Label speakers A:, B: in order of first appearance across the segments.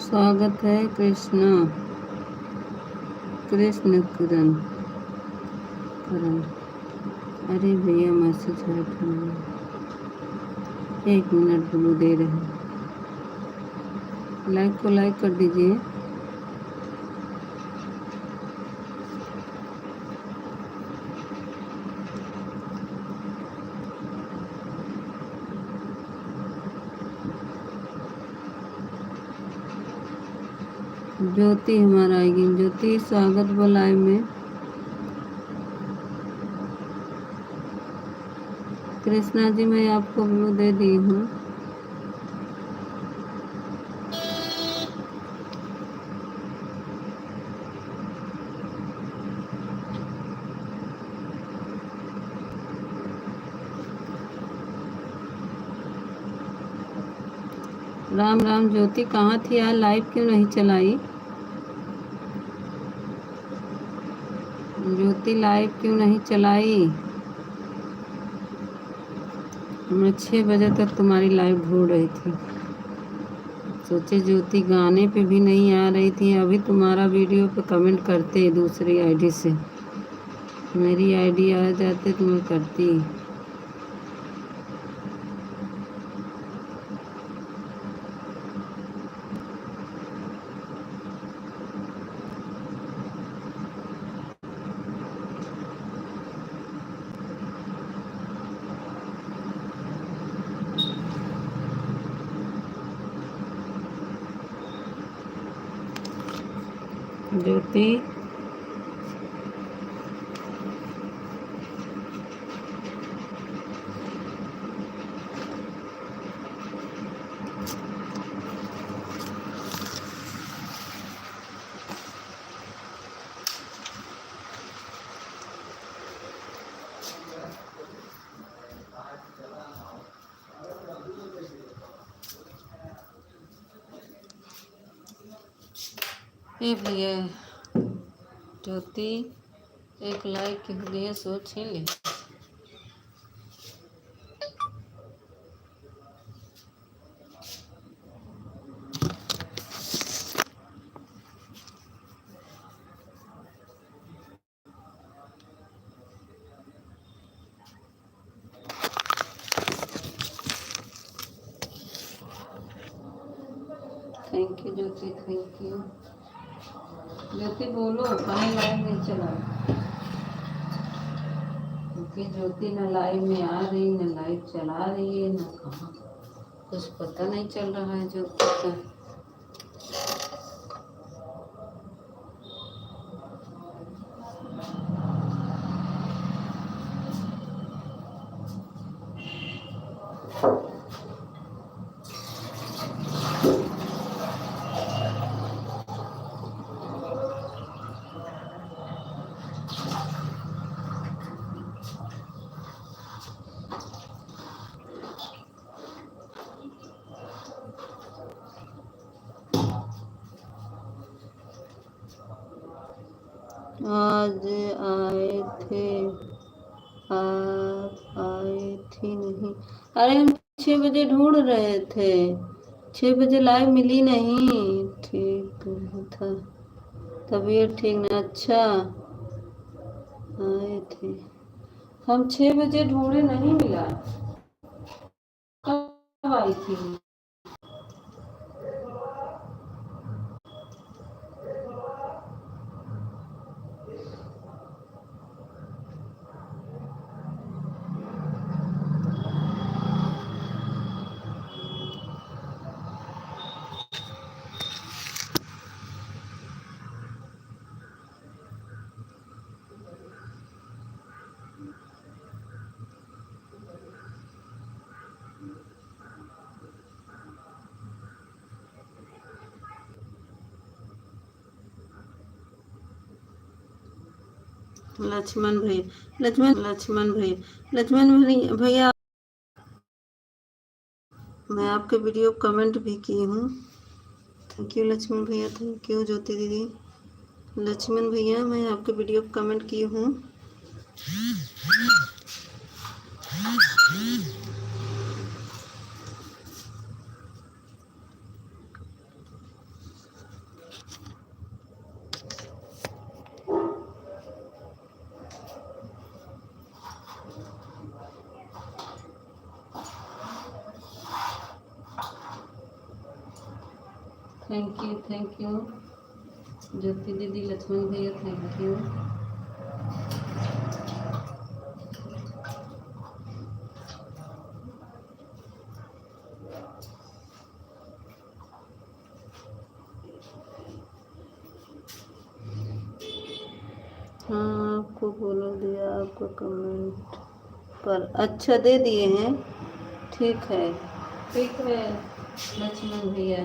A: स्वागत है कृष्णा कृष्ण किरण करण। अरे भैया मैसेज है कि नहीं? 1 मिनट ब्लू दे रहे हैं। लाइक को लाइक कर दीजिए। ज्योति हमारा आएगी। ज्योति स्वागत बोलाए में। कृष्णा जी मैं आपको ब्लू दे दी हूँ। राम राम। ज्योति कहाँ थी यार? लाइव क्यों नहीं चलाई? ज्योति लाइव क्यों नहीं चलाई? मैं 6 बजे तक तुम्हारी लाइव ढूंढ रही थी। सोचे ज्योति गाने पे भी नहीं आ रही थी। अभी तुम्हारा वीडियो पे कमेंट करते दूसरी आईडी से। मेरी आईडी आ जाते तो मैं करती। ज्योति ए भैया ज्योति एक लाइक के लिए सोच छीन ली। Thank you Jyoti, thank you. Jyoti बोलो कहीं लाइव नहीं चला? क्योंकि ज्योति न लाइव में आ रही, न लाइव चला रही है, न कहाँ। कुछ पता नहीं चल रहा है ज्योति का। आज आए थे, आप आए थी नहीं? अरे हम 6 बजे ढूंढ रहे थे। 6 बजे लाइव मिली नहीं। ठीक नहीं था, तबीयत ठीक नहीं। अच्छा आए थे हम 6 बजे ढूंढे, नहीं मिला। कब आई थी? लक्ष्मण भैया, लक्ष्मण भैया मैं आपके वीडियो कमेंट भी की हूँ। थैंक यू लक्ष्मण भैया, थैंक यू ज्योति दीदी। लक्ष्मण भैया मैं आपके वीडियो कमेंट की हूँ। थैंक यू ज्योति दीदी, लक्ष्मण भैया थैंक यू। हाँ आपको बोलो दिया, आपको कमेंट पर अच्छा दे दिए हैं। ठीक है लक्ष्मण भैया,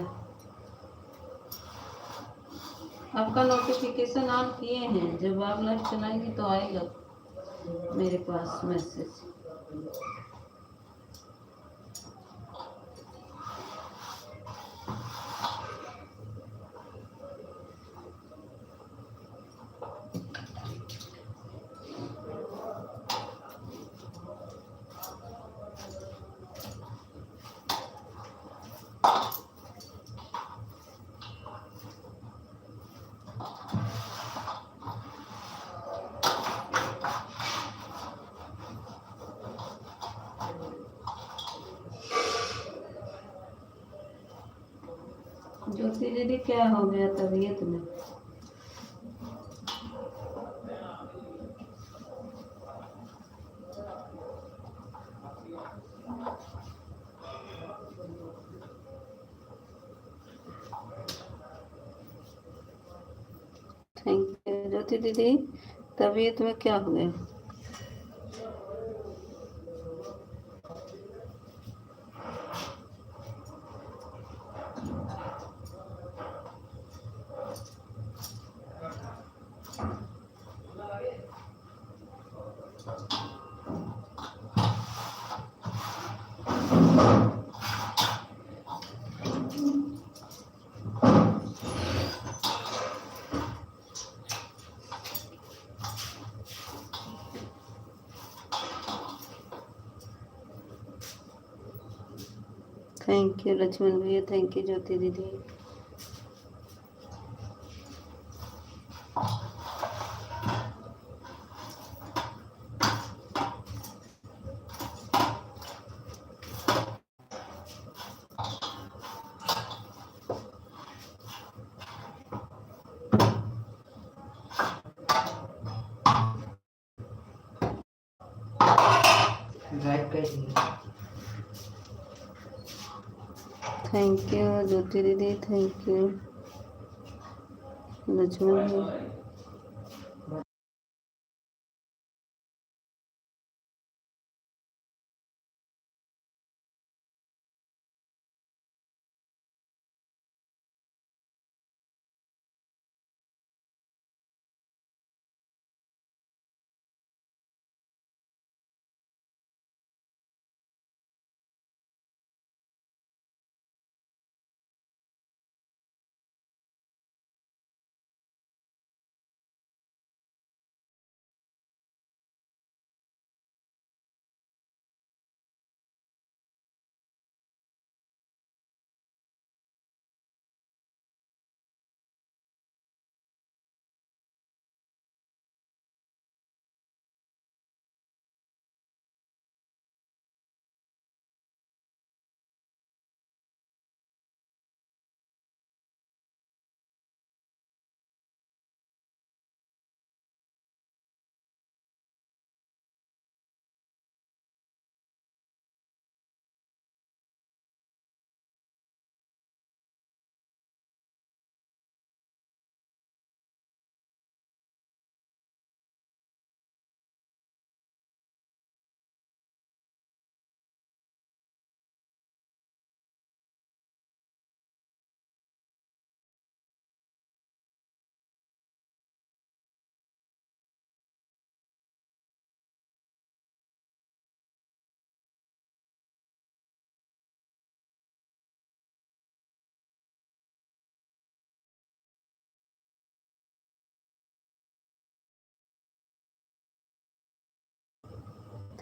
A: आपका नोटिफिकेशन ऑन किए हैं, जब आप लाइव चलाएंगे तो आएगा मेरे पास मैसेज। ज्योति दीदी क्या हो गया तबीयत में? थैंक यू ज्योति दीदी, तबीयत में क्या हो गया? थैंक यू लक्ष्मण भैया, thank you Jyoti didi. Thank you Jyoti didi, thank you Lakshman भैया।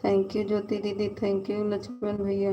A: Thank you Jyoti didi, thank you Lakshman भैया।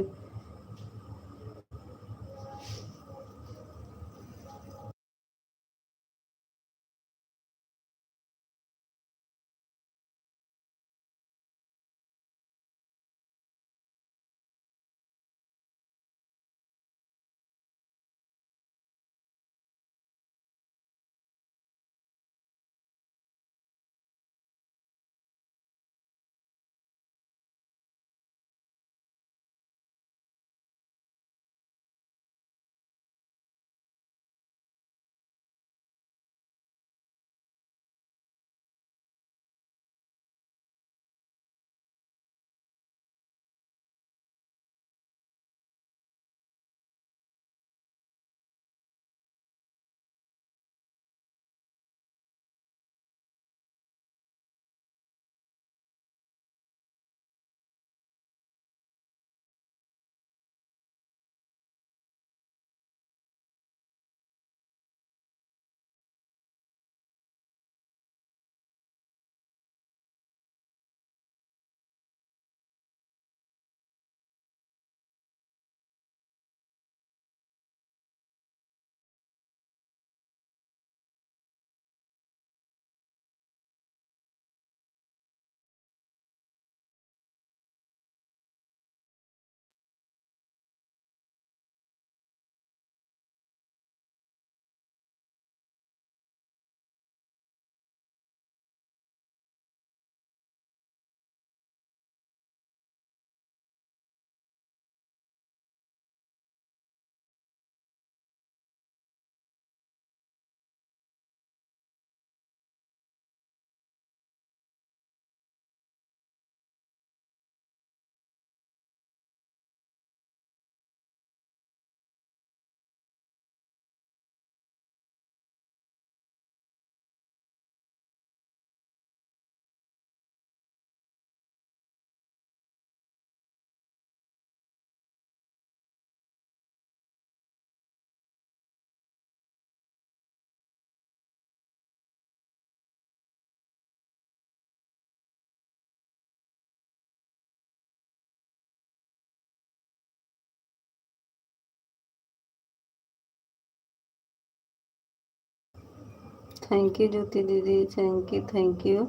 A: Thank you Jyoti didi, thank you thank you.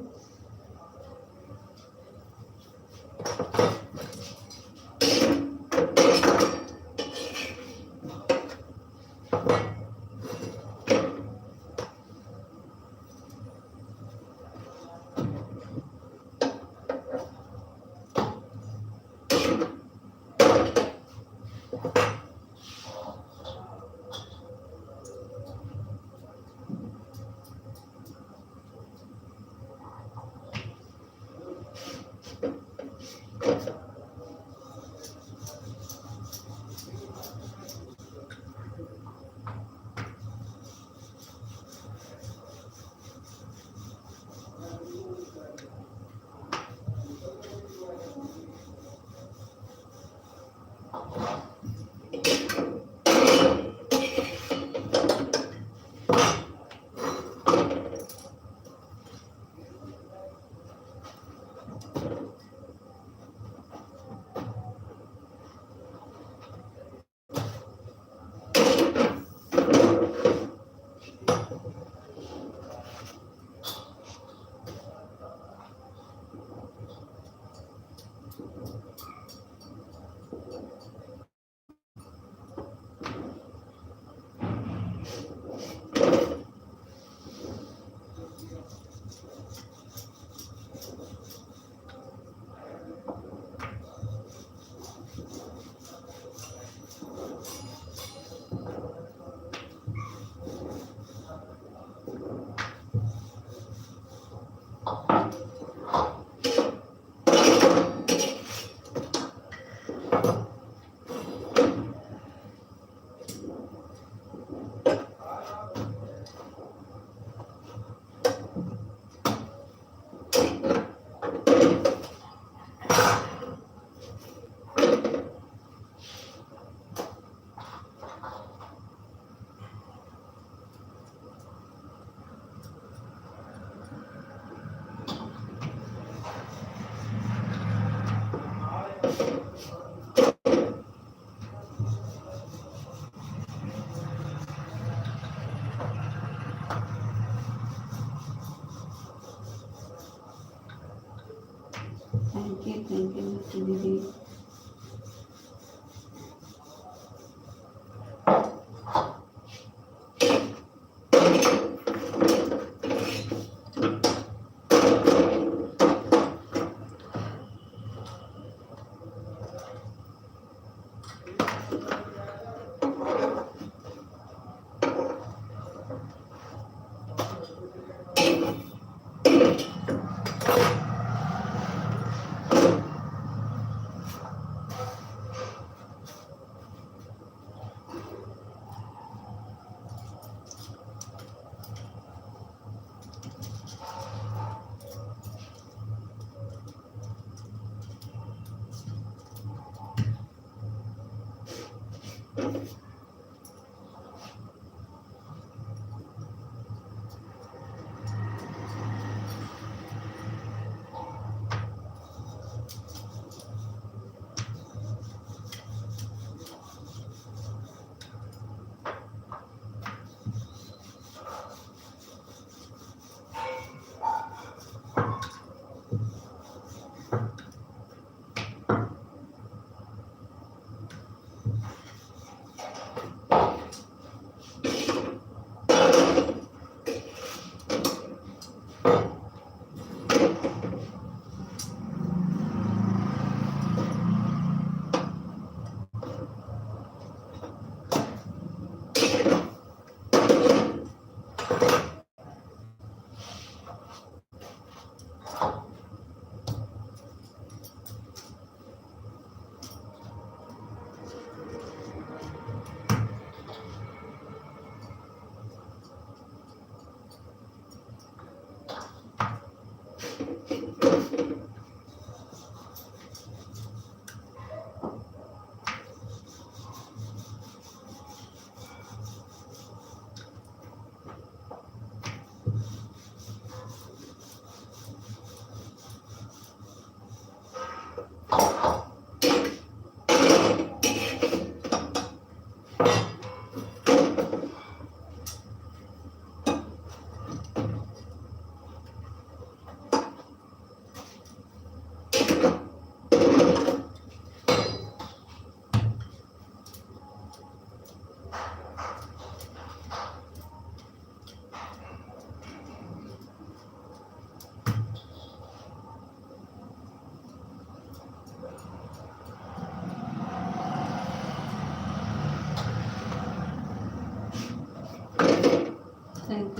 A: Thank you Jyoti didi.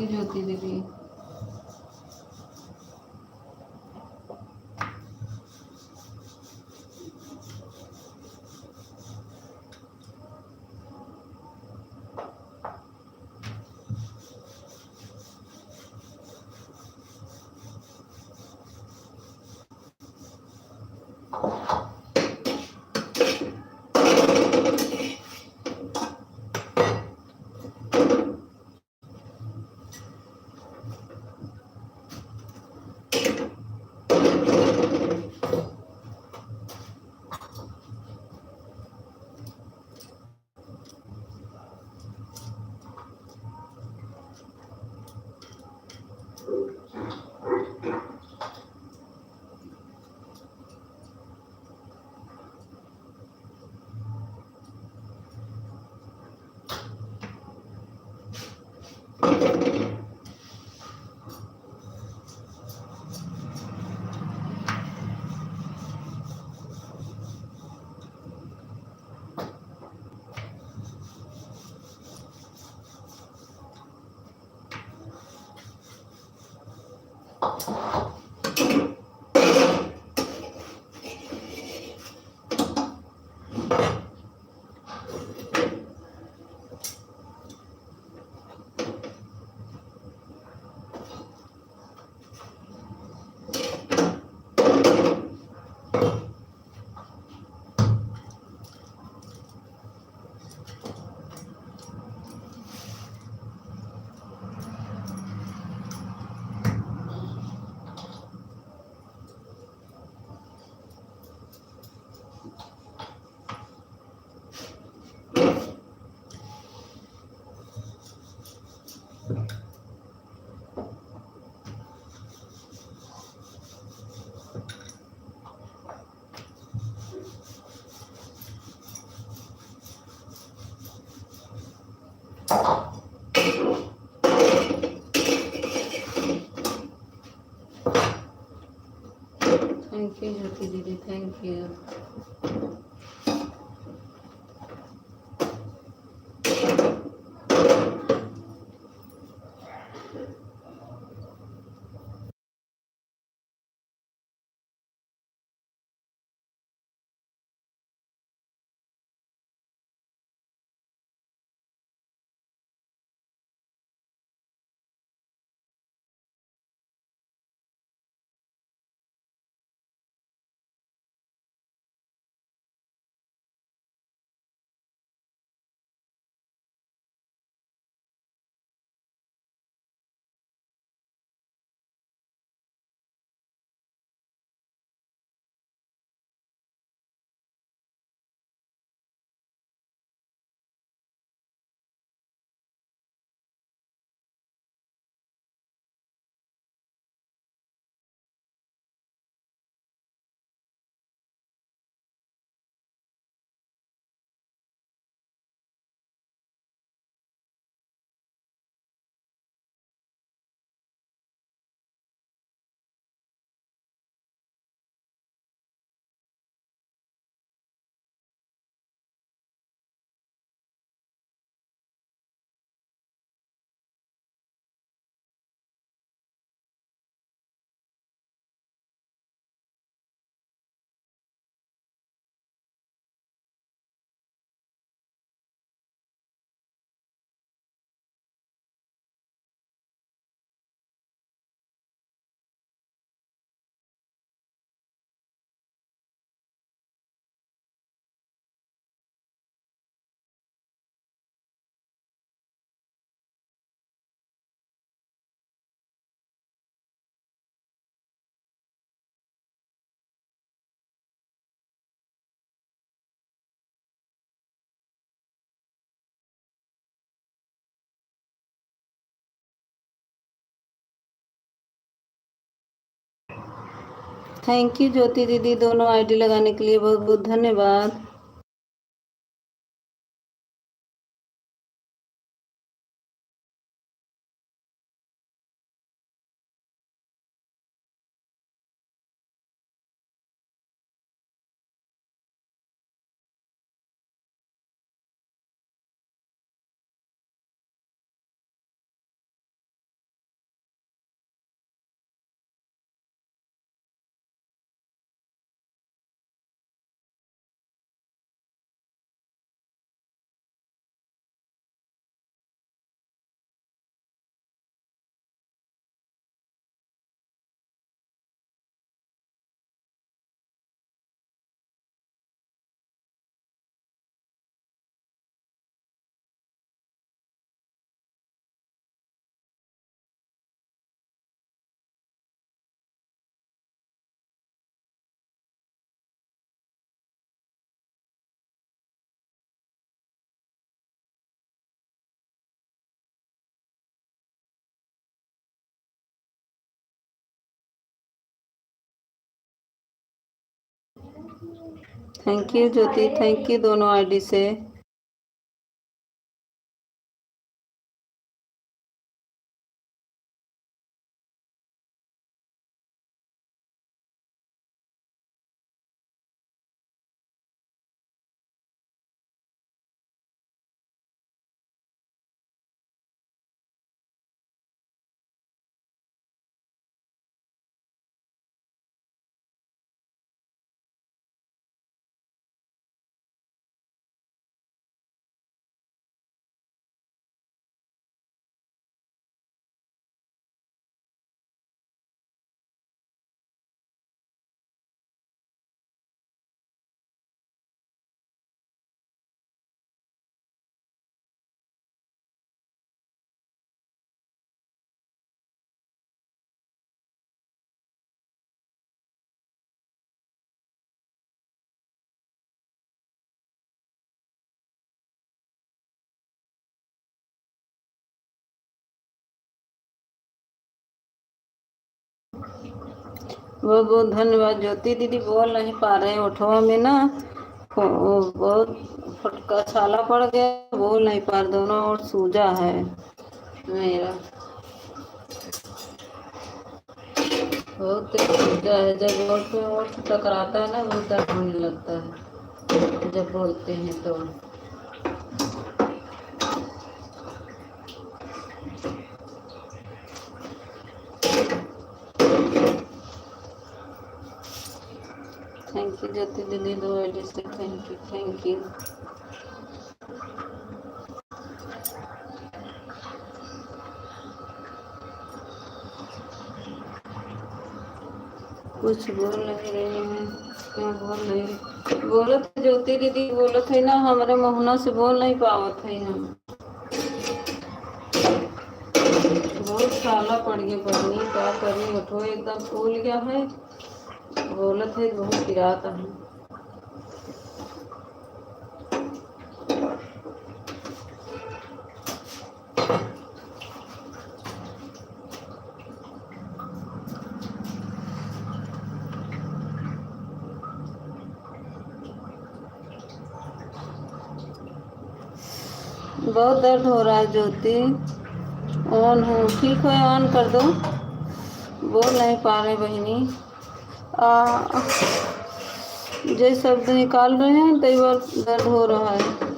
A: You Jyoti didi. Thank you Jyoti didi, thank you. Thank you Jyoti didi, दोनों आईडी लगाने के लिए बहुत बहुत धन्यवाद। Thank you Jyoti, thank you दोनों आईडी से। बहुत बहुत धन्यवाद ज्योति दीदी। बोल नहीं पा रहे हैं, ओठवा में ना बहुत फटका छाला पड़ गया, बोल नहीं पा रहे, दोनों ओर सूजा है मेरा, बहुत सूजा है। जब ओठ पे ओठ टकराता है ना, बहुत दर्द होने लगता है जब बोलते हैं तो। थैंक यू ज्योति दीदी, दो आईडी से थैंक यू, थैंक यू। कुछ बोल नहीं रहे हैं, क्या बोल रहे, बोलत ज्योति दीदी बोलत है ना, हमारे मोहना से बोल नहीं पावत है हम, बहुत छाला पड़ गया बहनी, क्या करी, उठो एकदम फूल गया है, बोलत है बहुत गिराता है। बहुत दर्द हो रहा है ज्योति। ऑन हो, ठीक है, ऑन कर दो। बोल नहीं पा रहे बहनी, जो शब्द निकाल रहे हैं कई बार दर्द हो रहा है।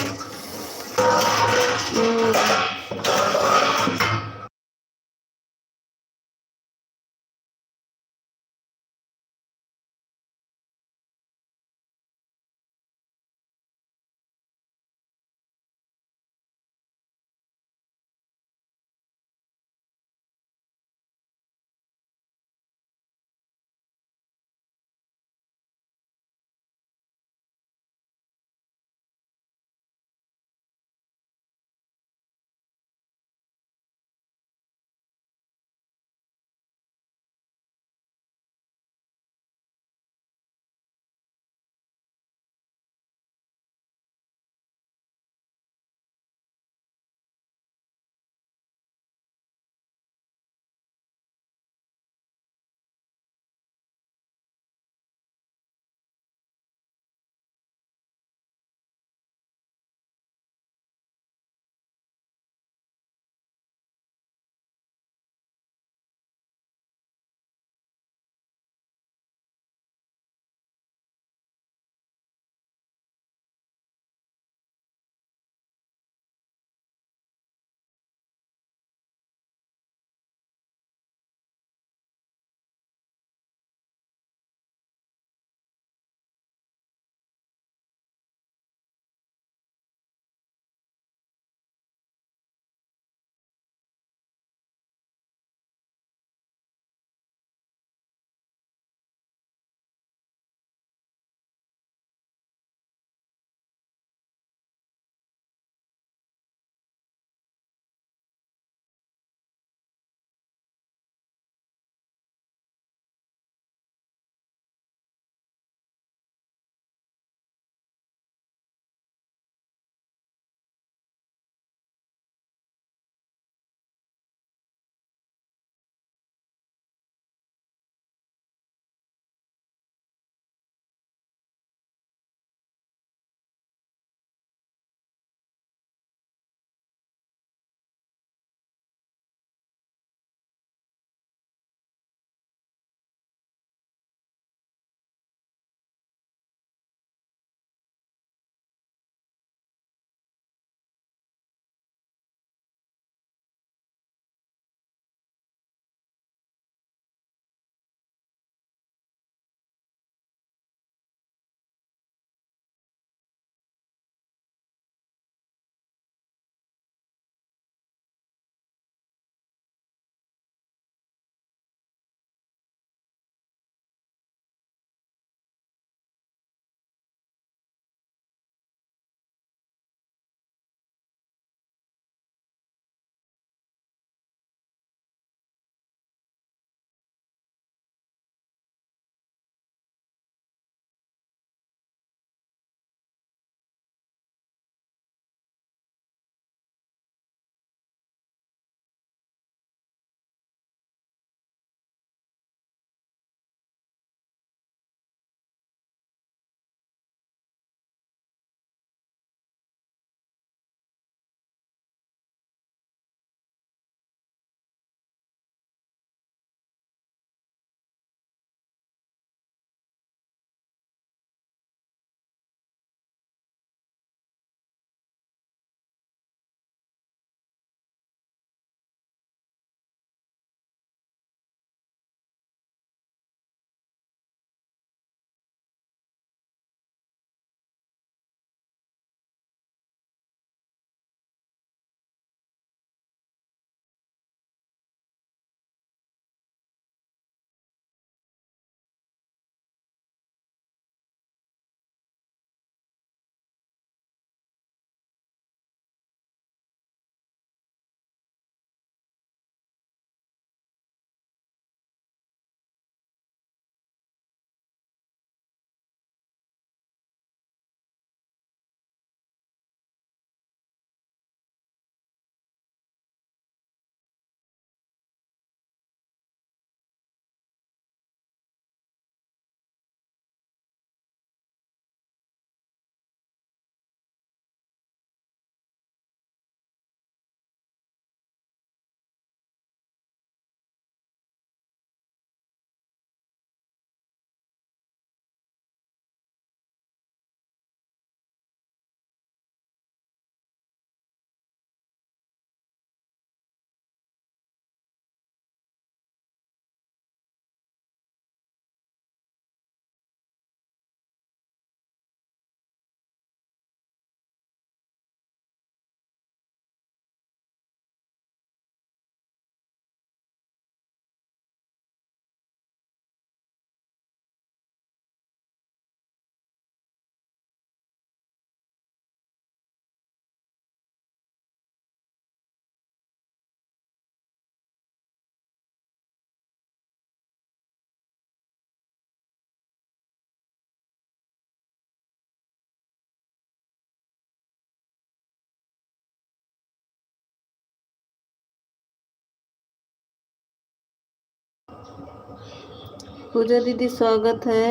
A: पूजा दीदी स्वागत है।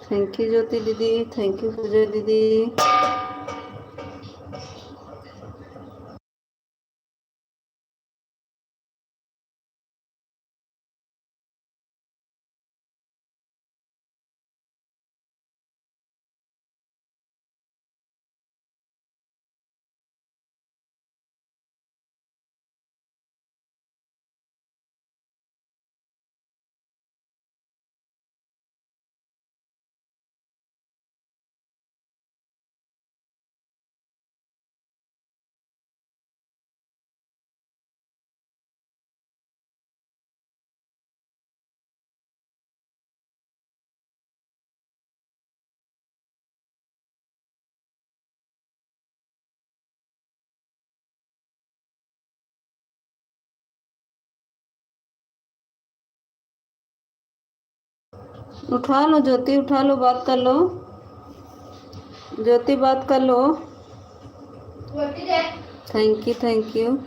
A: Thank you Jyoti didi, thank you Pooja दीदी। उठा लो ज्योति, उठा लो, बात कर लो ज्योति, बात कर लो। Thank you, thank you.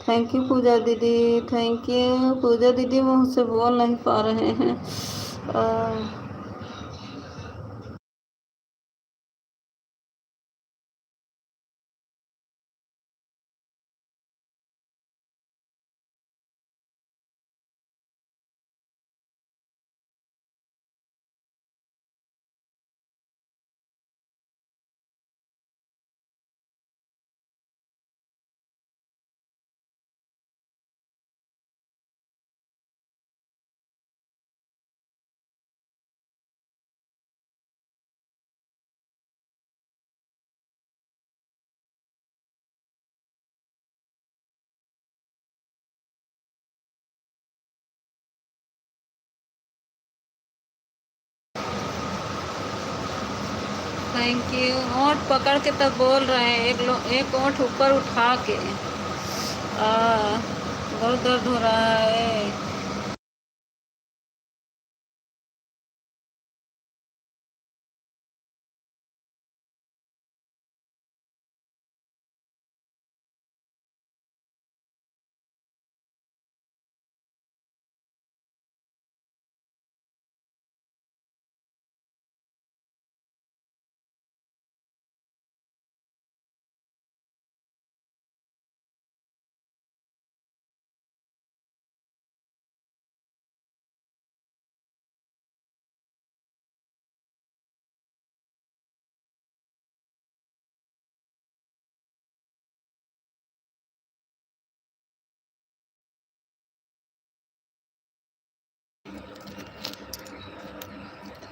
A: Thank you Pooja didi, thank you Pooja दीदी। मुझसे बोल नहीं पा रहे हैं। Thank you. ओंठ पकड़ के तब बोल रहे हैं, एक ओंठ ऊपर उठा के। बहुत दर्द हो रहा है।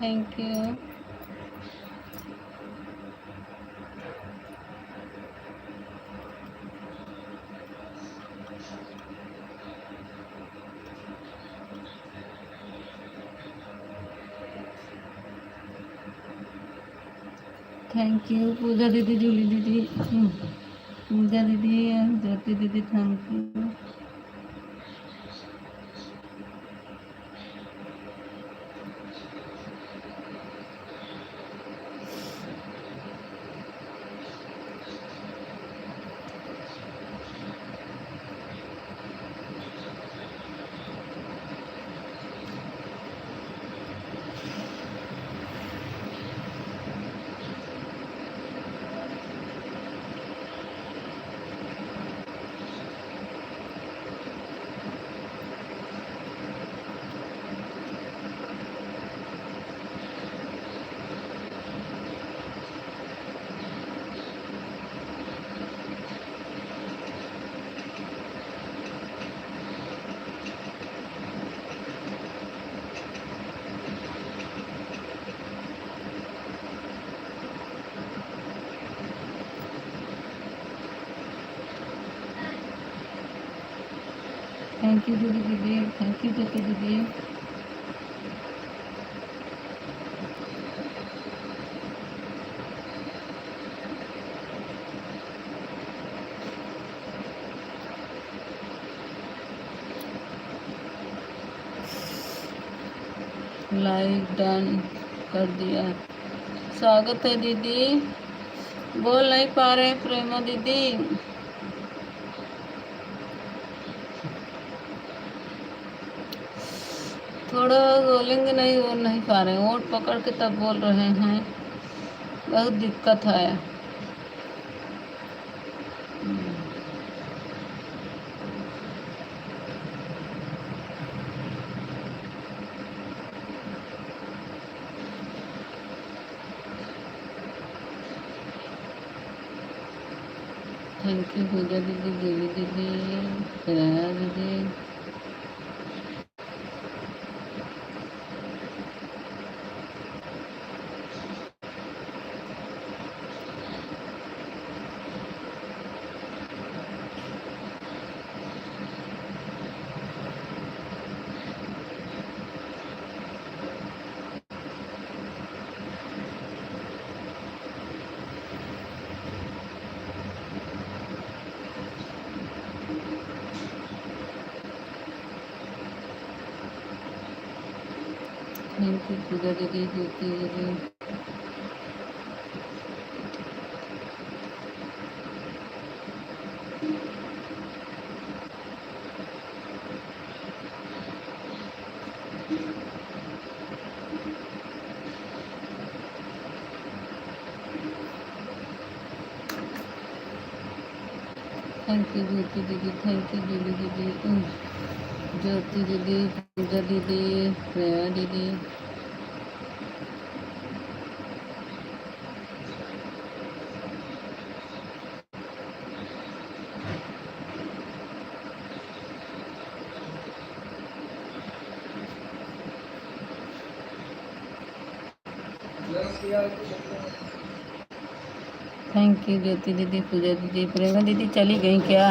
A: Thank you. Thank you Pooja दीदी, जूली दीदी, पूजा दीदी, ज्योति didi, thank you. Thank you दीदी दीदी, थैंक यू ज्योति दीदी। लाइक डन कर दिया। स्वागत है दीदी। बोल नहीं पा रहे प्रेमा दीदी। थोड़ा बोलेंगे नहीं, बोल नहीं पा रहे, ओट पकड़ के तब बोल रहे हैं, बहुत दिक्कत है। थैंक यू पूजा दीदी, देवी दीदी, राया दीदी। थैंक यू पूजा दीदी, ज्योति didi. Thank you Jyoti didi, thank you दीदी दीदी, ज्योति दीदी, पूजा दीदी, रेया दीदी। थैंक यू ज्योति दीदी, पूजा दीदी, प्रेमा दीदी चली गई क्या?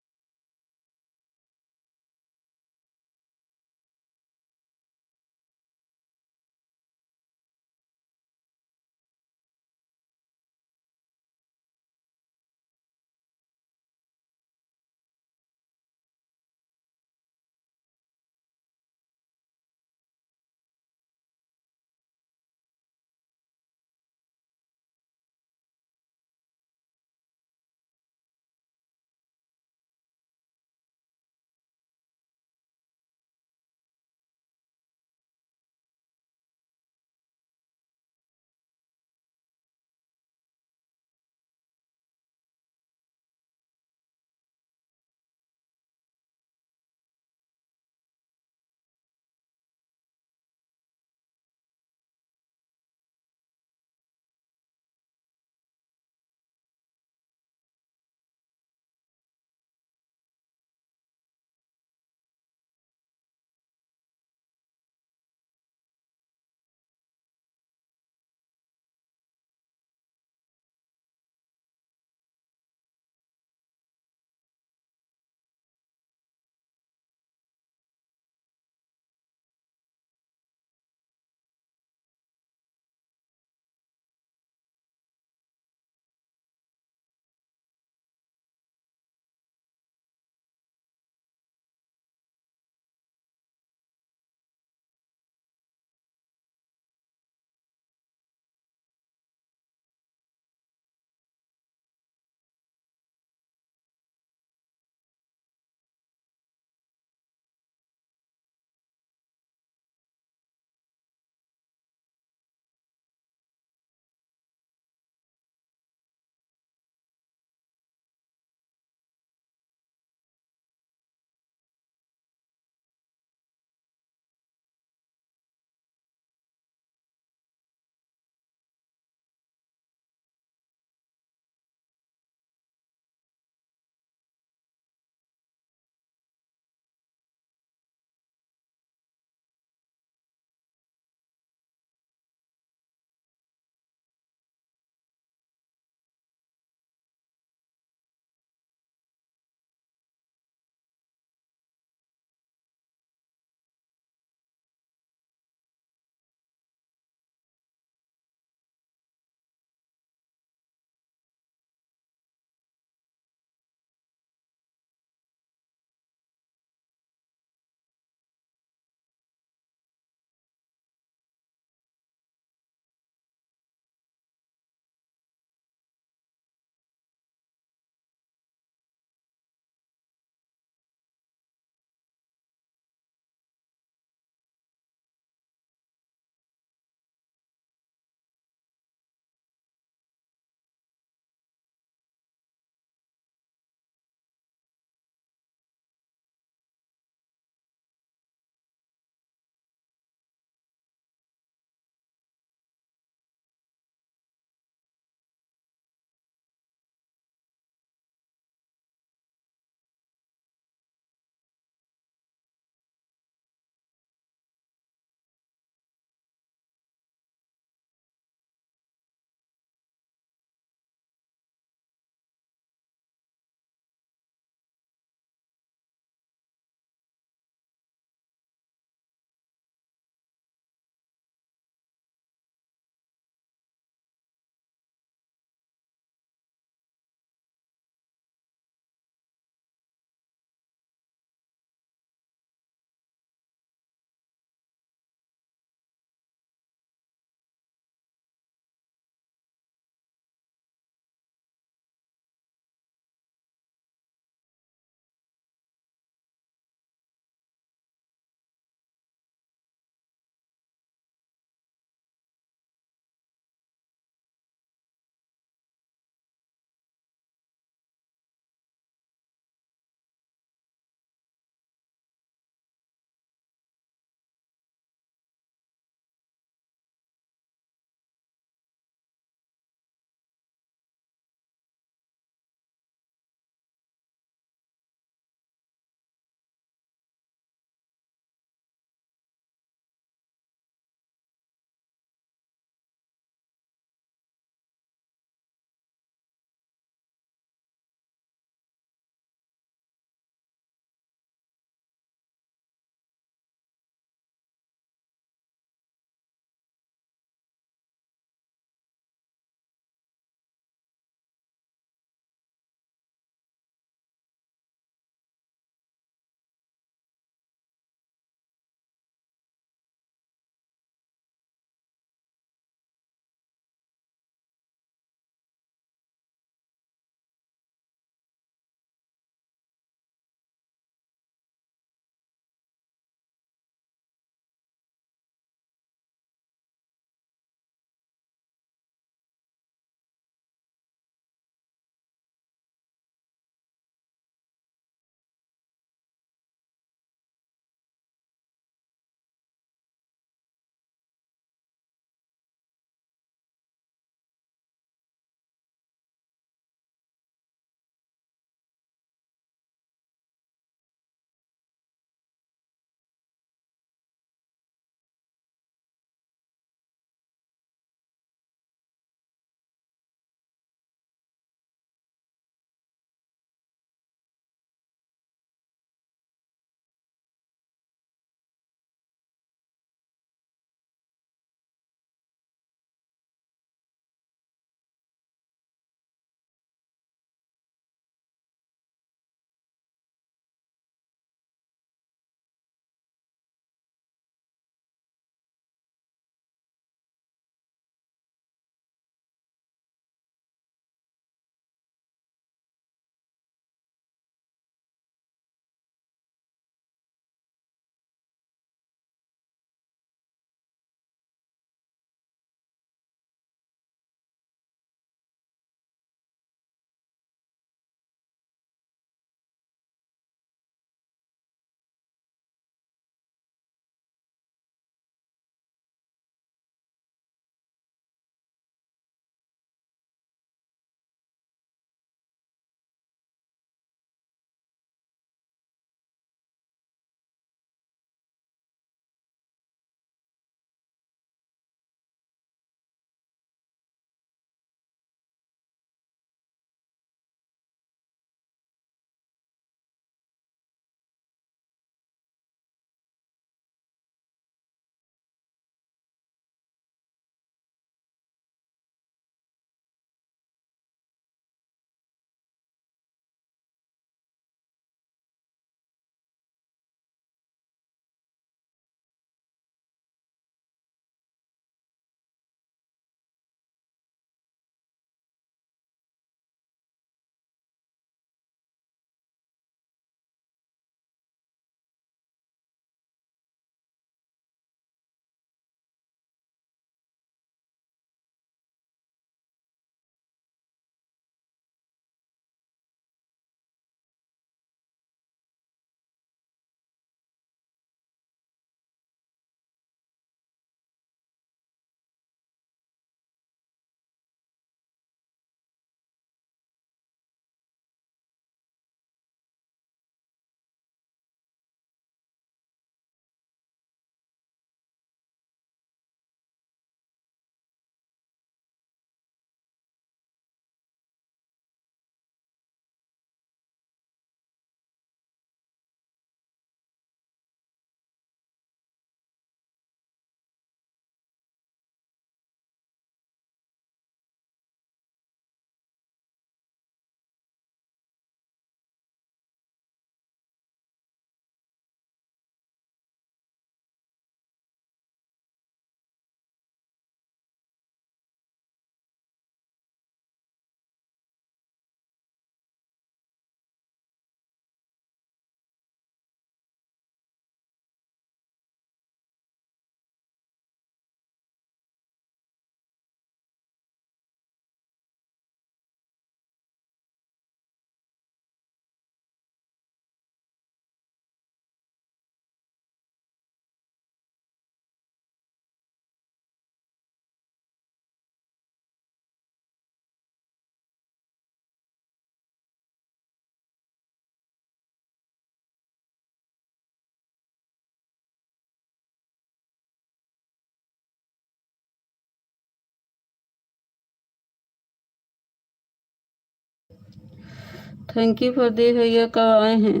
A: थैंक यू प्रदीप भैया, कब आए हैं?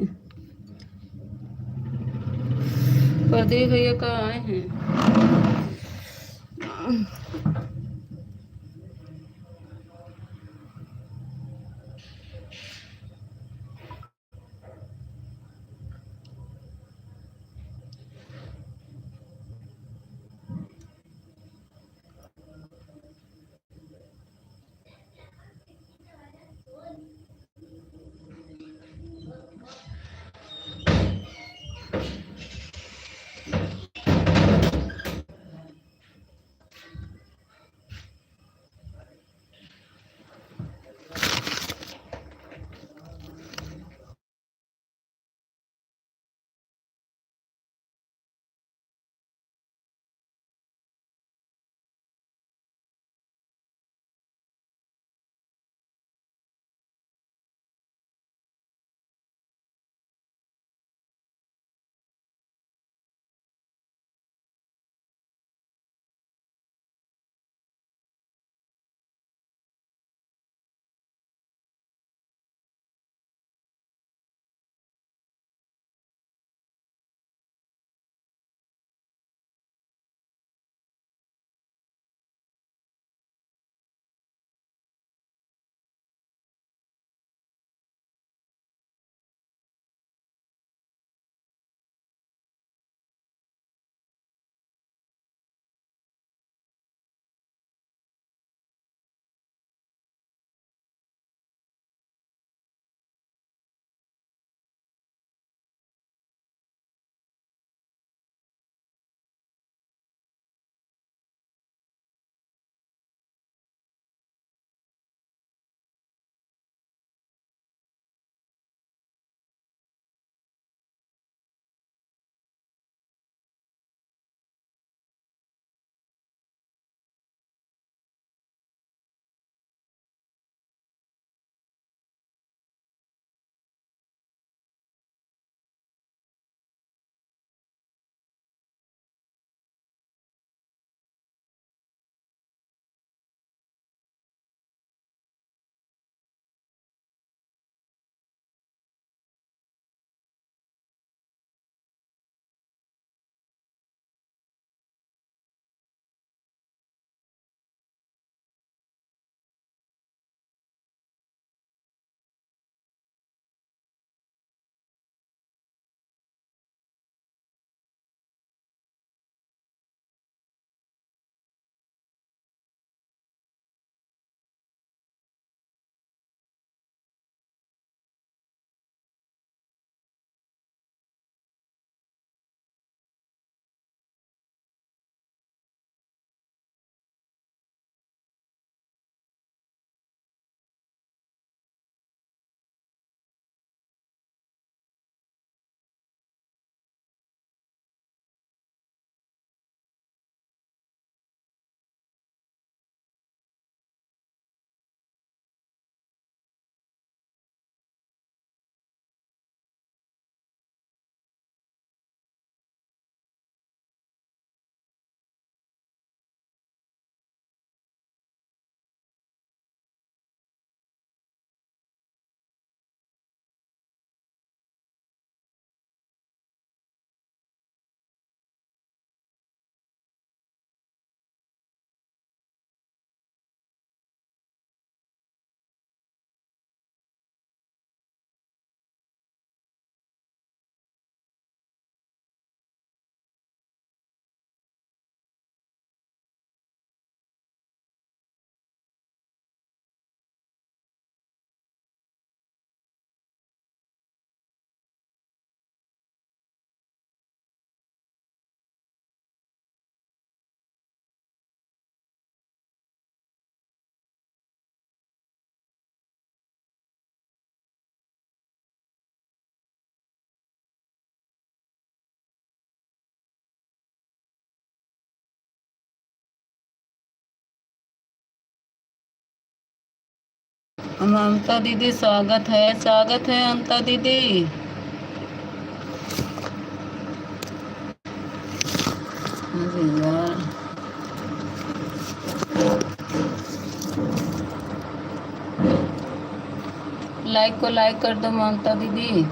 A: प्रदीप भैया कब आए हैं? ममता दीदी स्वागत है, स्वागत है ममता दीदी। अरे यार, लाइक को लाइक कर दो ममता दीदी।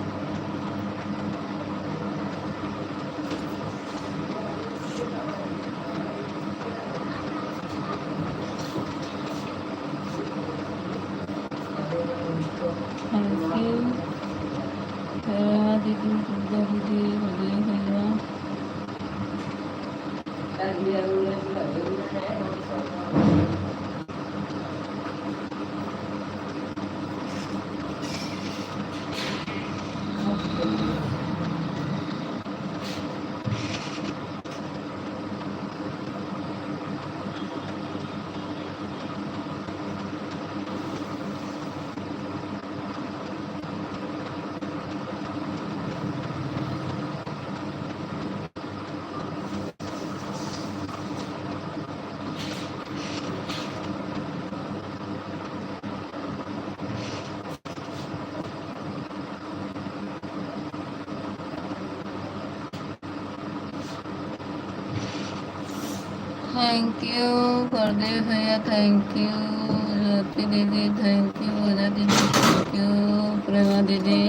A: Thank you. दीदी पूजा दीदी भैया। थैंक यू गुरदेव भैया, thank you Jyoti didi, thank you Pooja didi, thank you प्रेमा दीदी।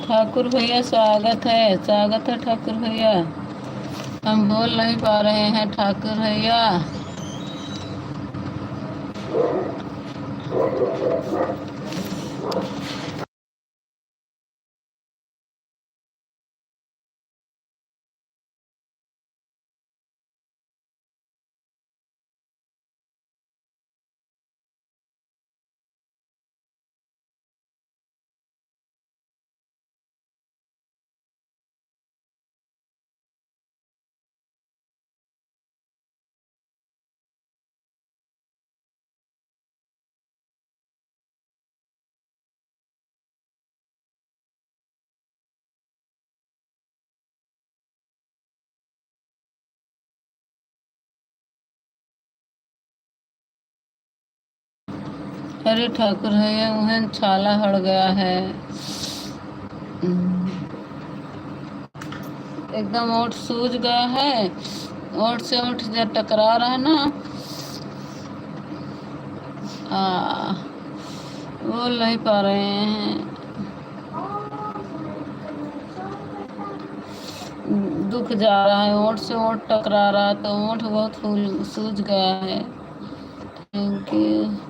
A: ठाकुर भैया स्वागत है ठाकुर भैया। हम बोल नहीं पा रहे हैं ठाकुर भैया। अरे ठाकुर भैया मुहन छाला हड़ गया है। एकदम ओठ सूज गया है। ओठ से ओठ जब टकरा रहा है ना, बोल नहीं पा रहे हैं। दुख जा रहा है, ओठ से ओठ टकरा रहा है तो ओठ बहुत फूल सूज गया है। Thank you.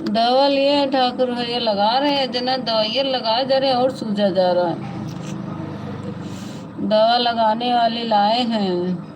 A: दवा लिए ठाकुर भैया, लगा रहे हैं जना दवाइयाँ लगा जा रहे हैं और सूजा जा रहा है। दवा लगाने वाले लाए हैं।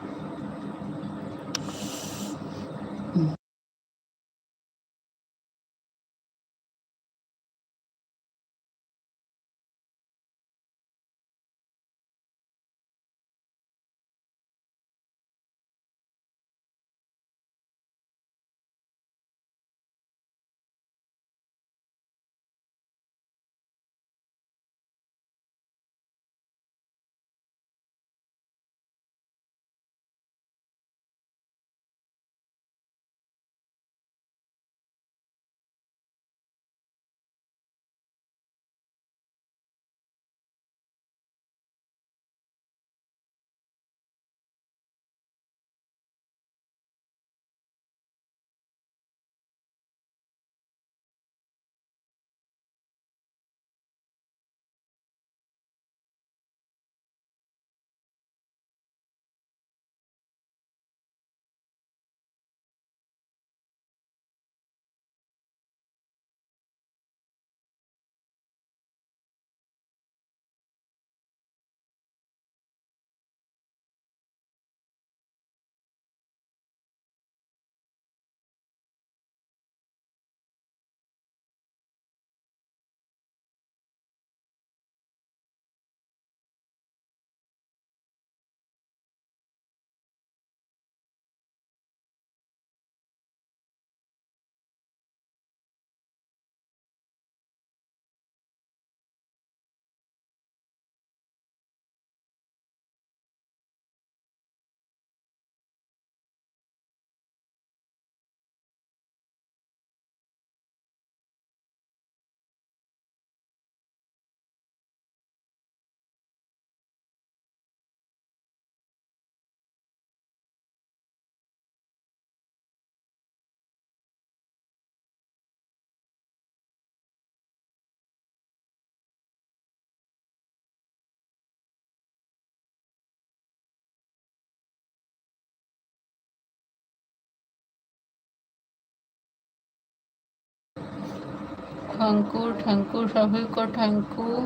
A: थैंक यू, थैंक यू सभी को, थैंक यू।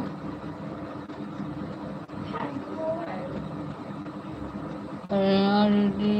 A: दीदी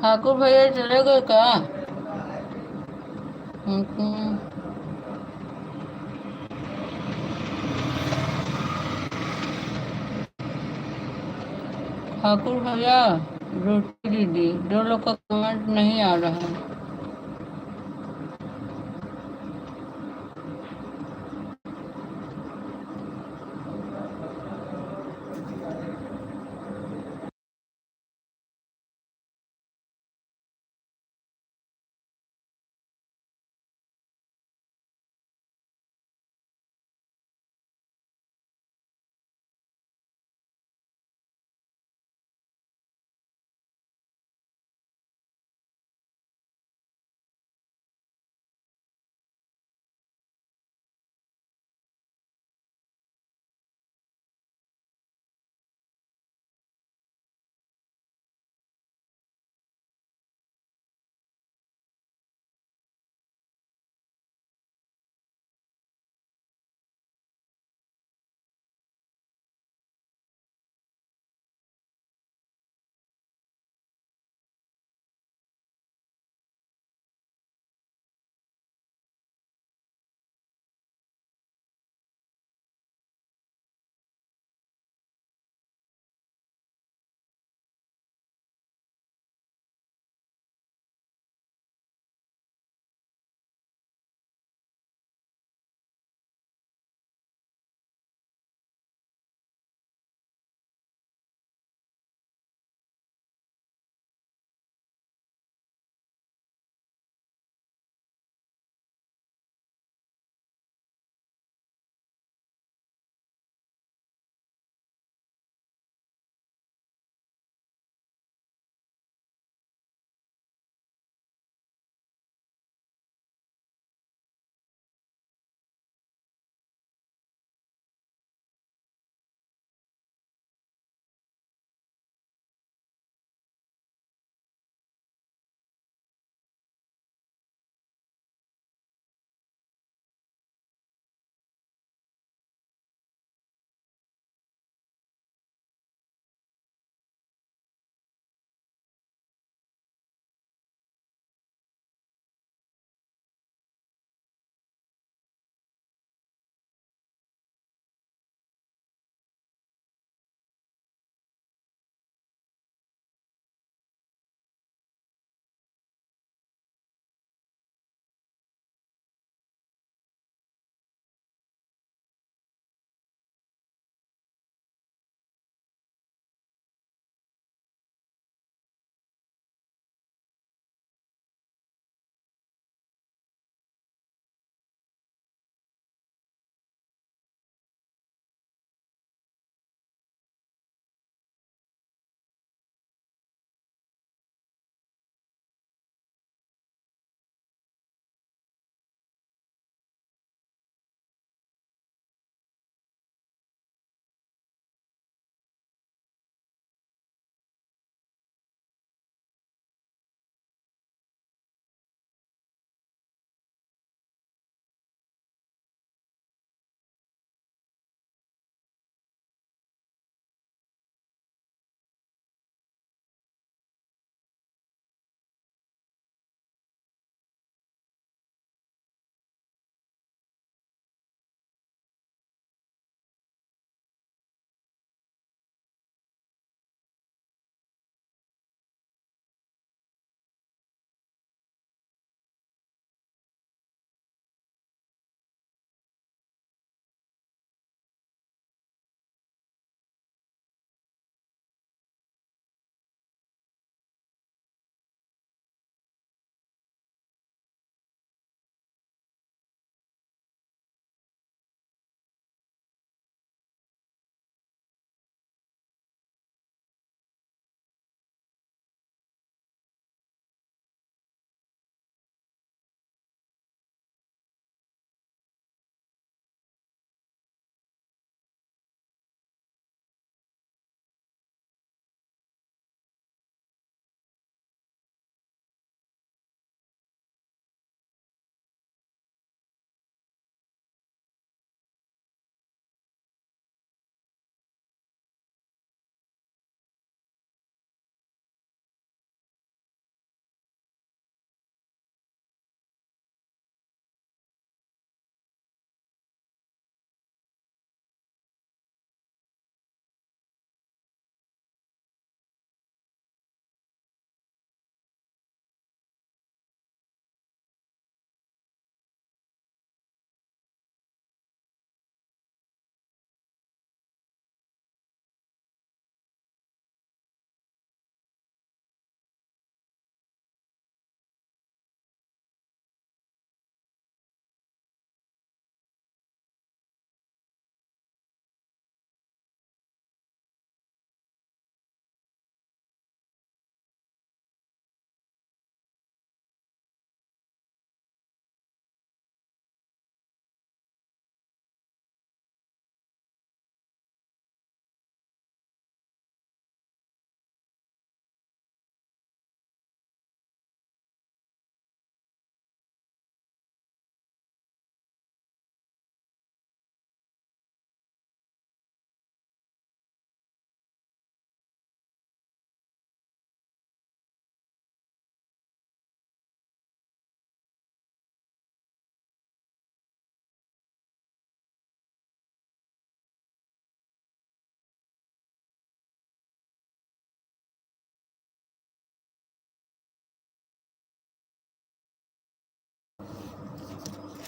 A: ठाकुर भैया चले गए क्या? हम्म, ठाकुर भैया, रोटी दीदी, दो लोग का कमेंट नहीं आ रहा है।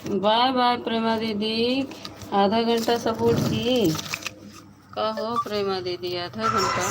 A: बाय बाय प्रेमा दीदी। आधा घंटा सपोर्ट की। कहो प्रेमा दीदी, आधा घंटा।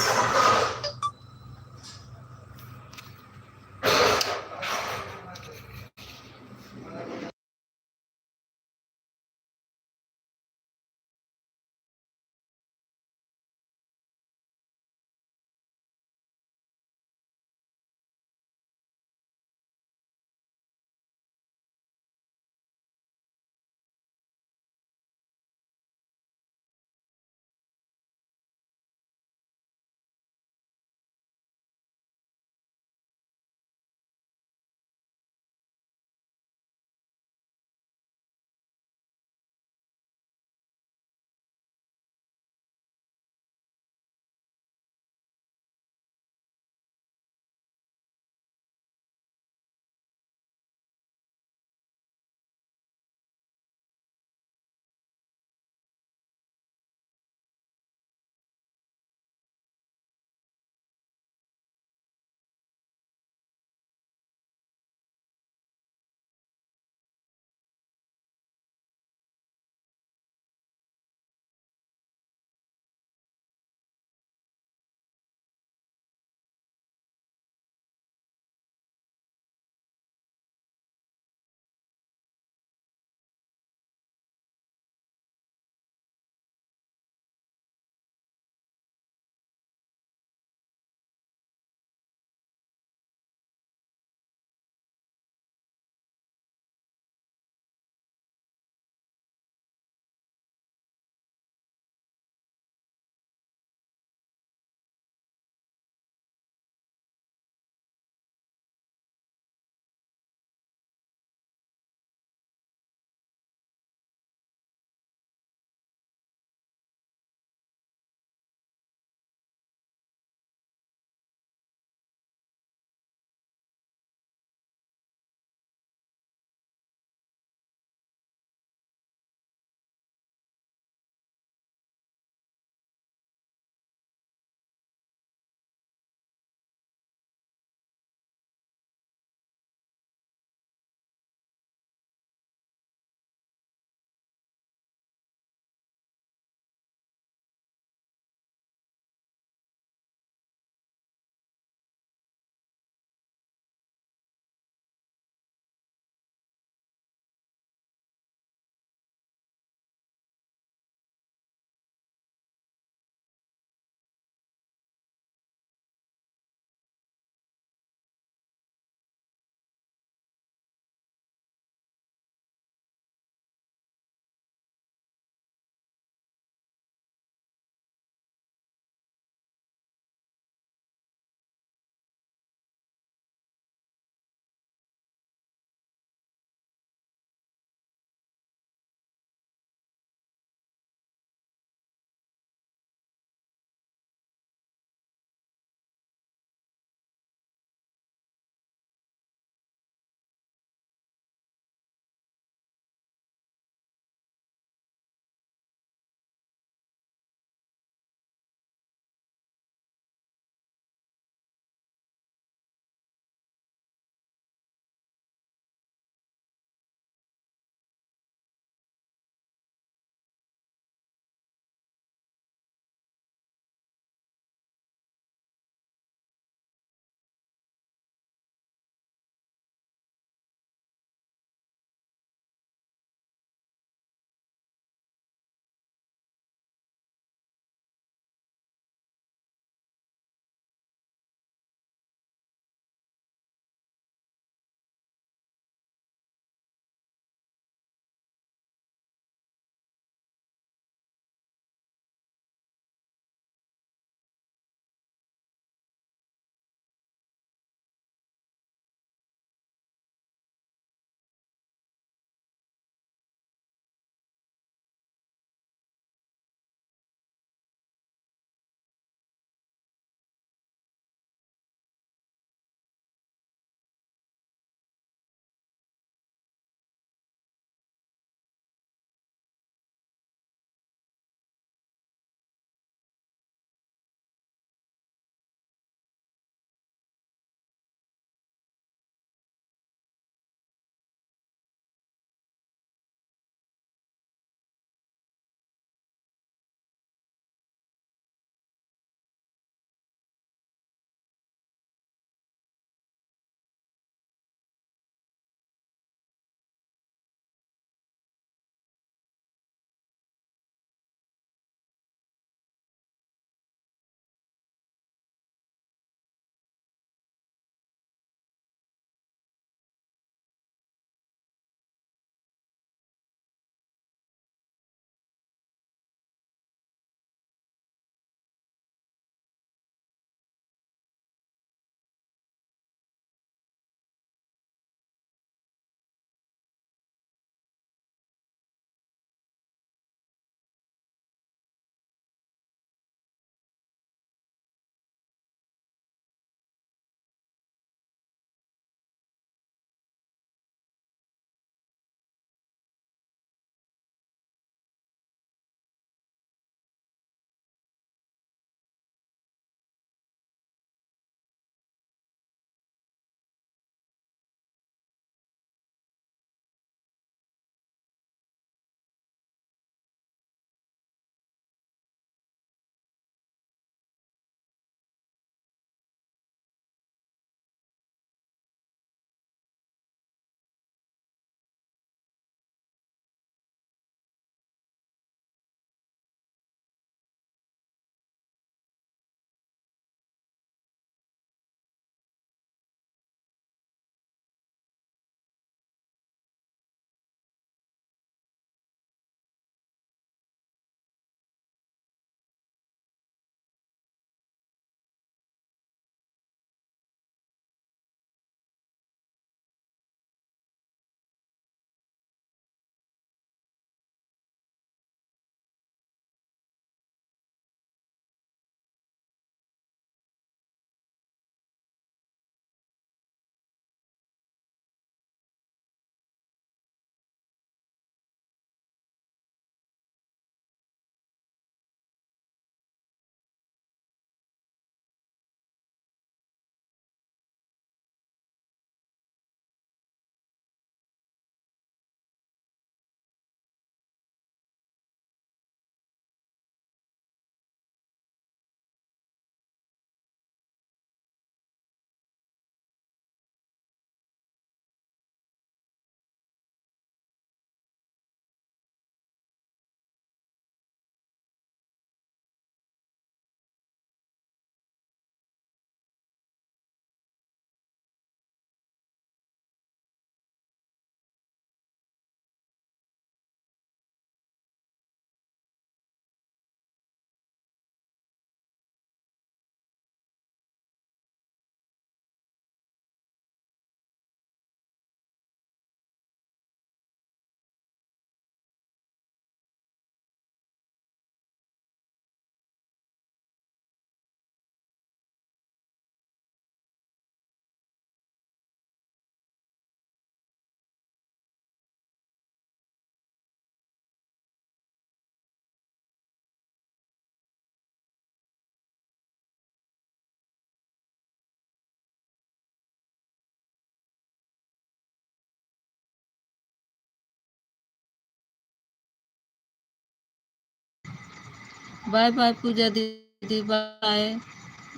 A: बाय बाय पूजा दीदी, बाय।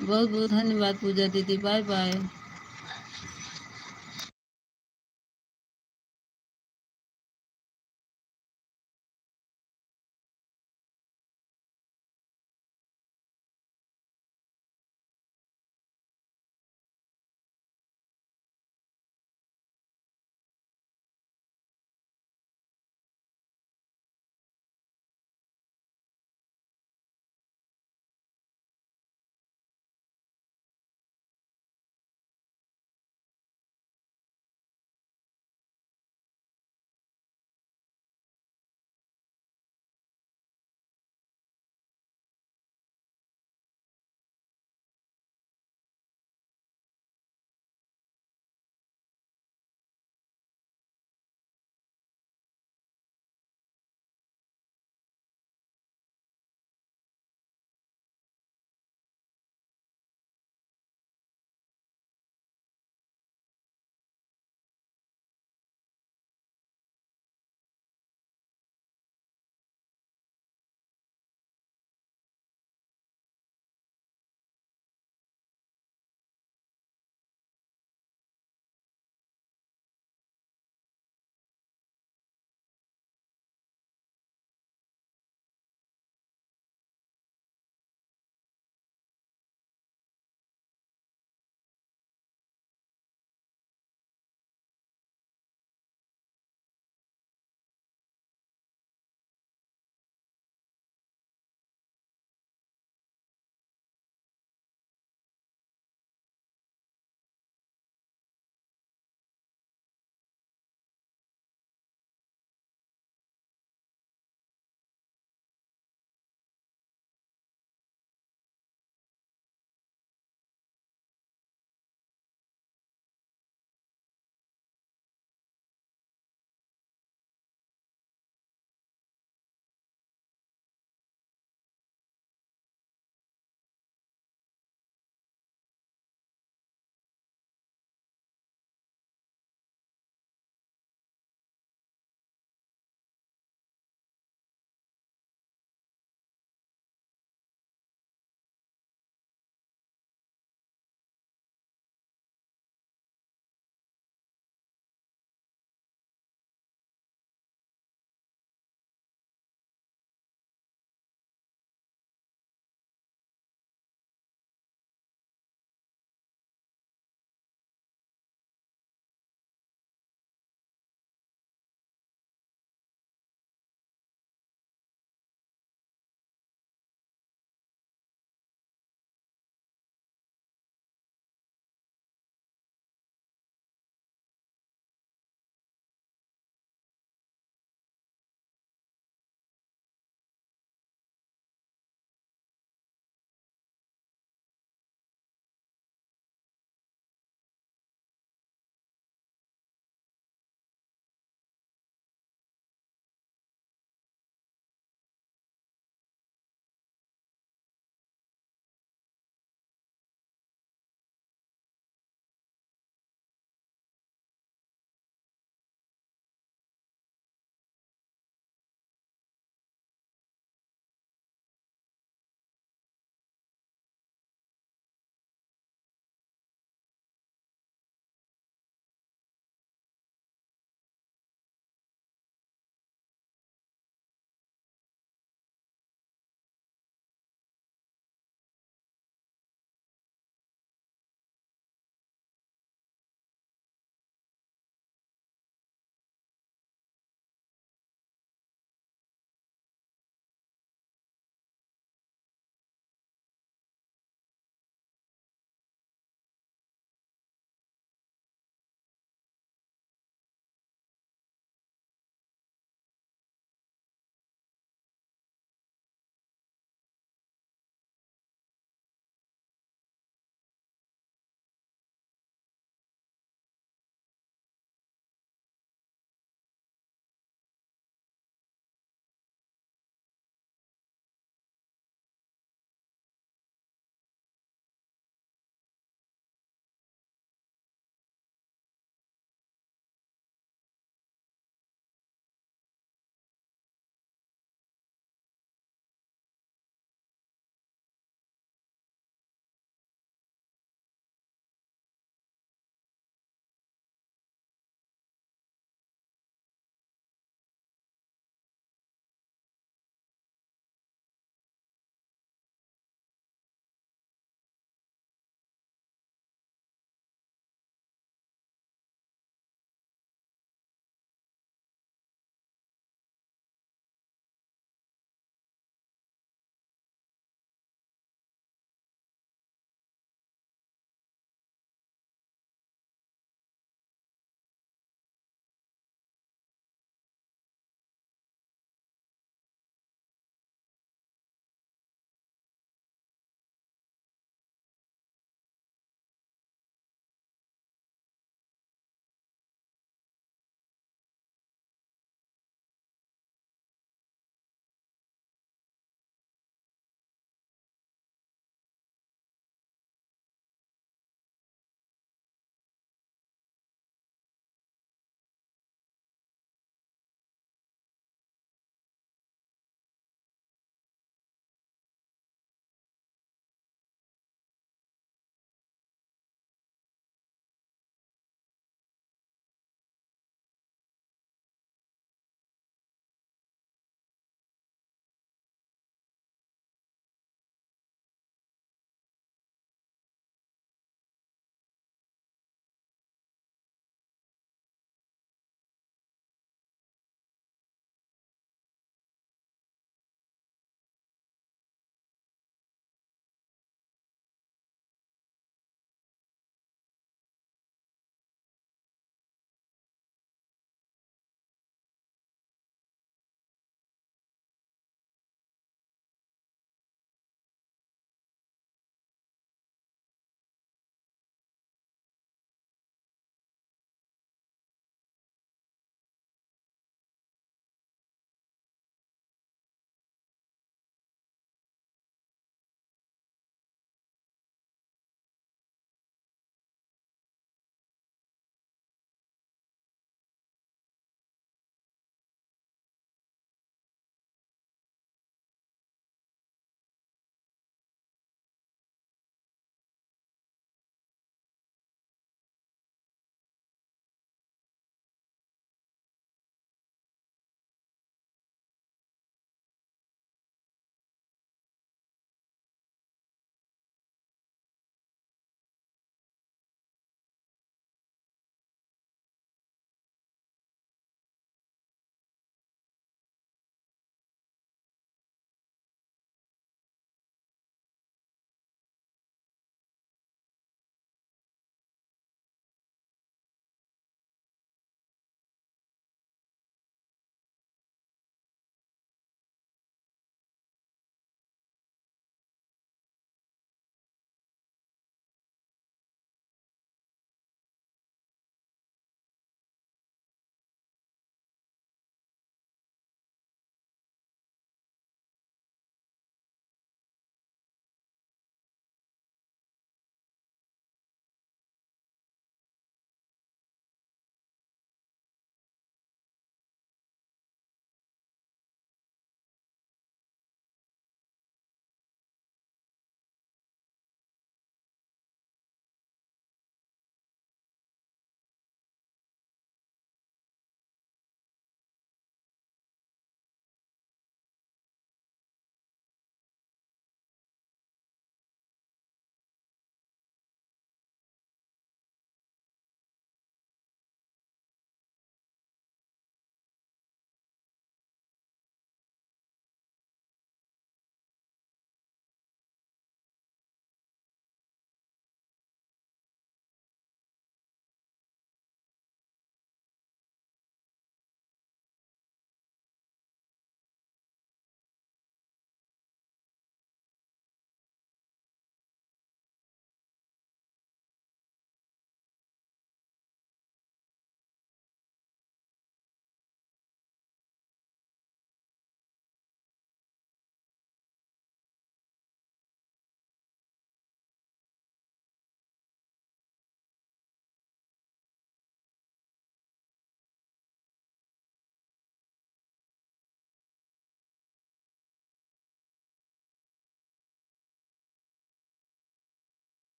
A: बहुत बहुत धन्यवाद पूजा दीदी, bye bye.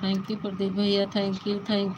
A: Thank you Pradeep भैया, थैंक यू, थैंक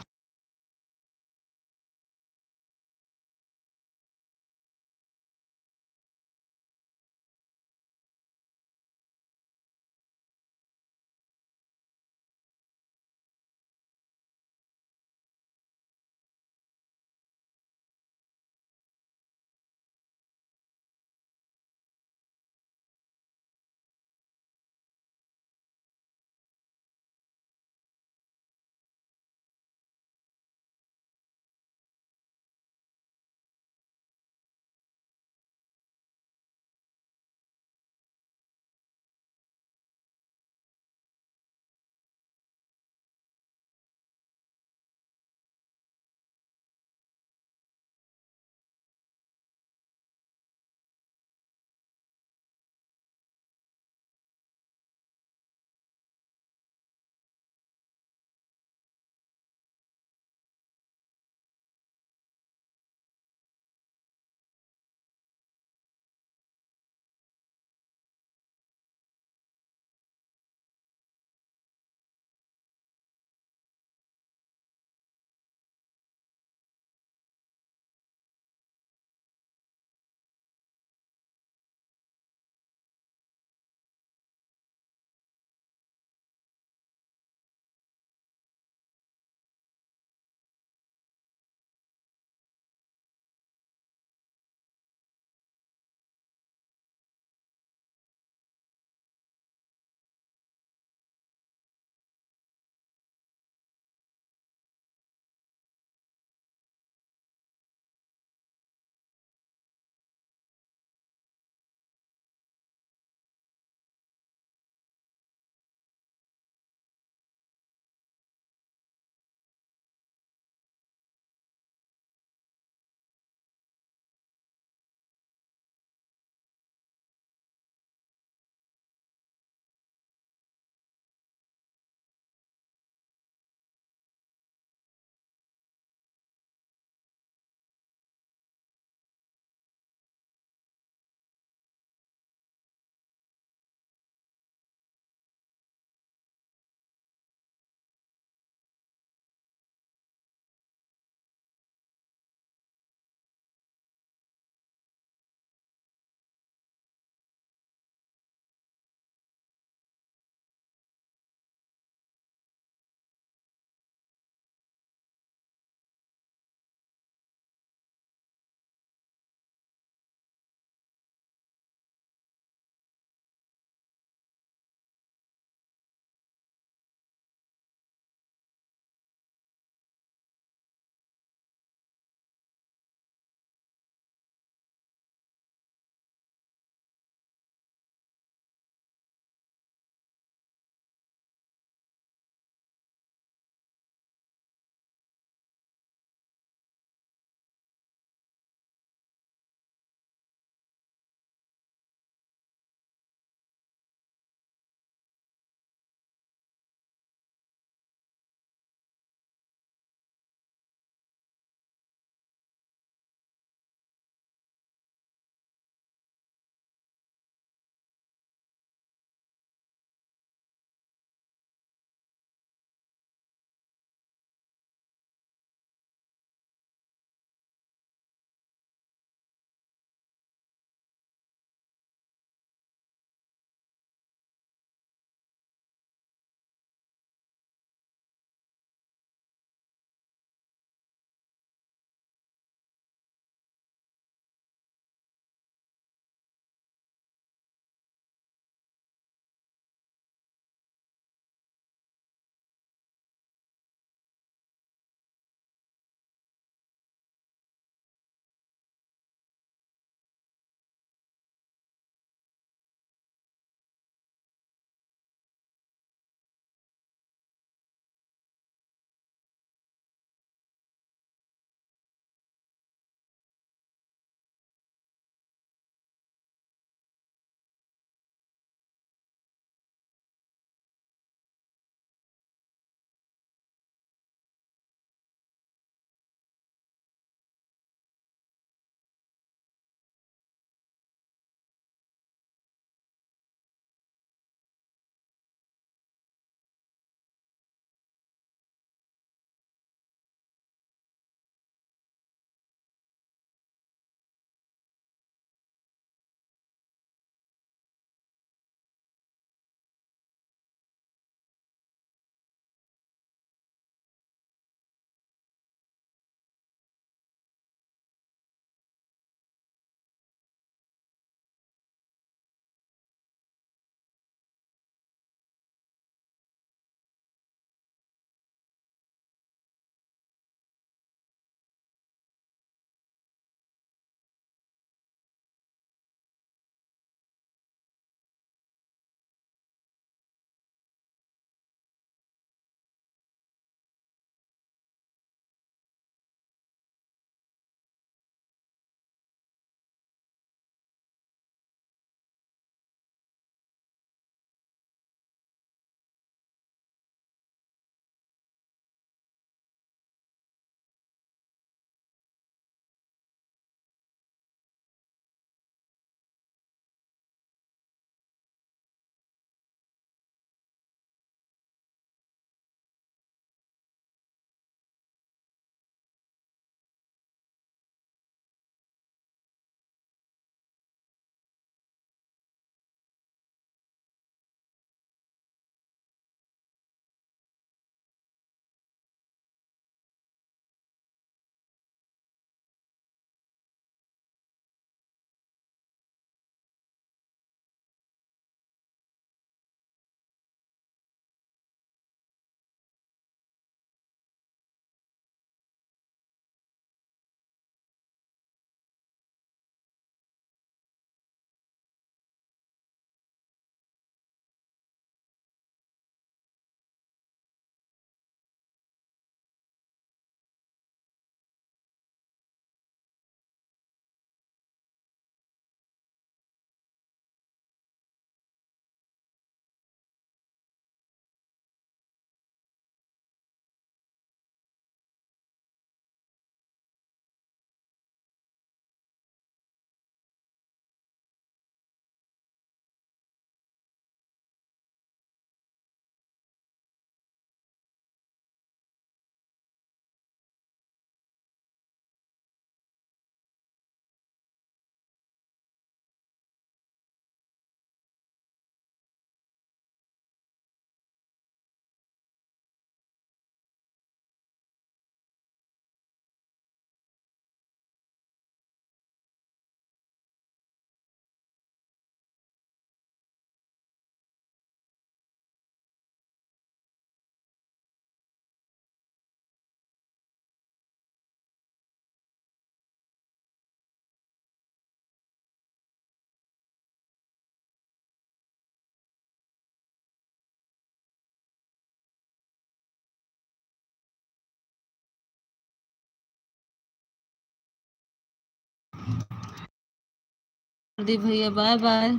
A: दी भैया, bye bye.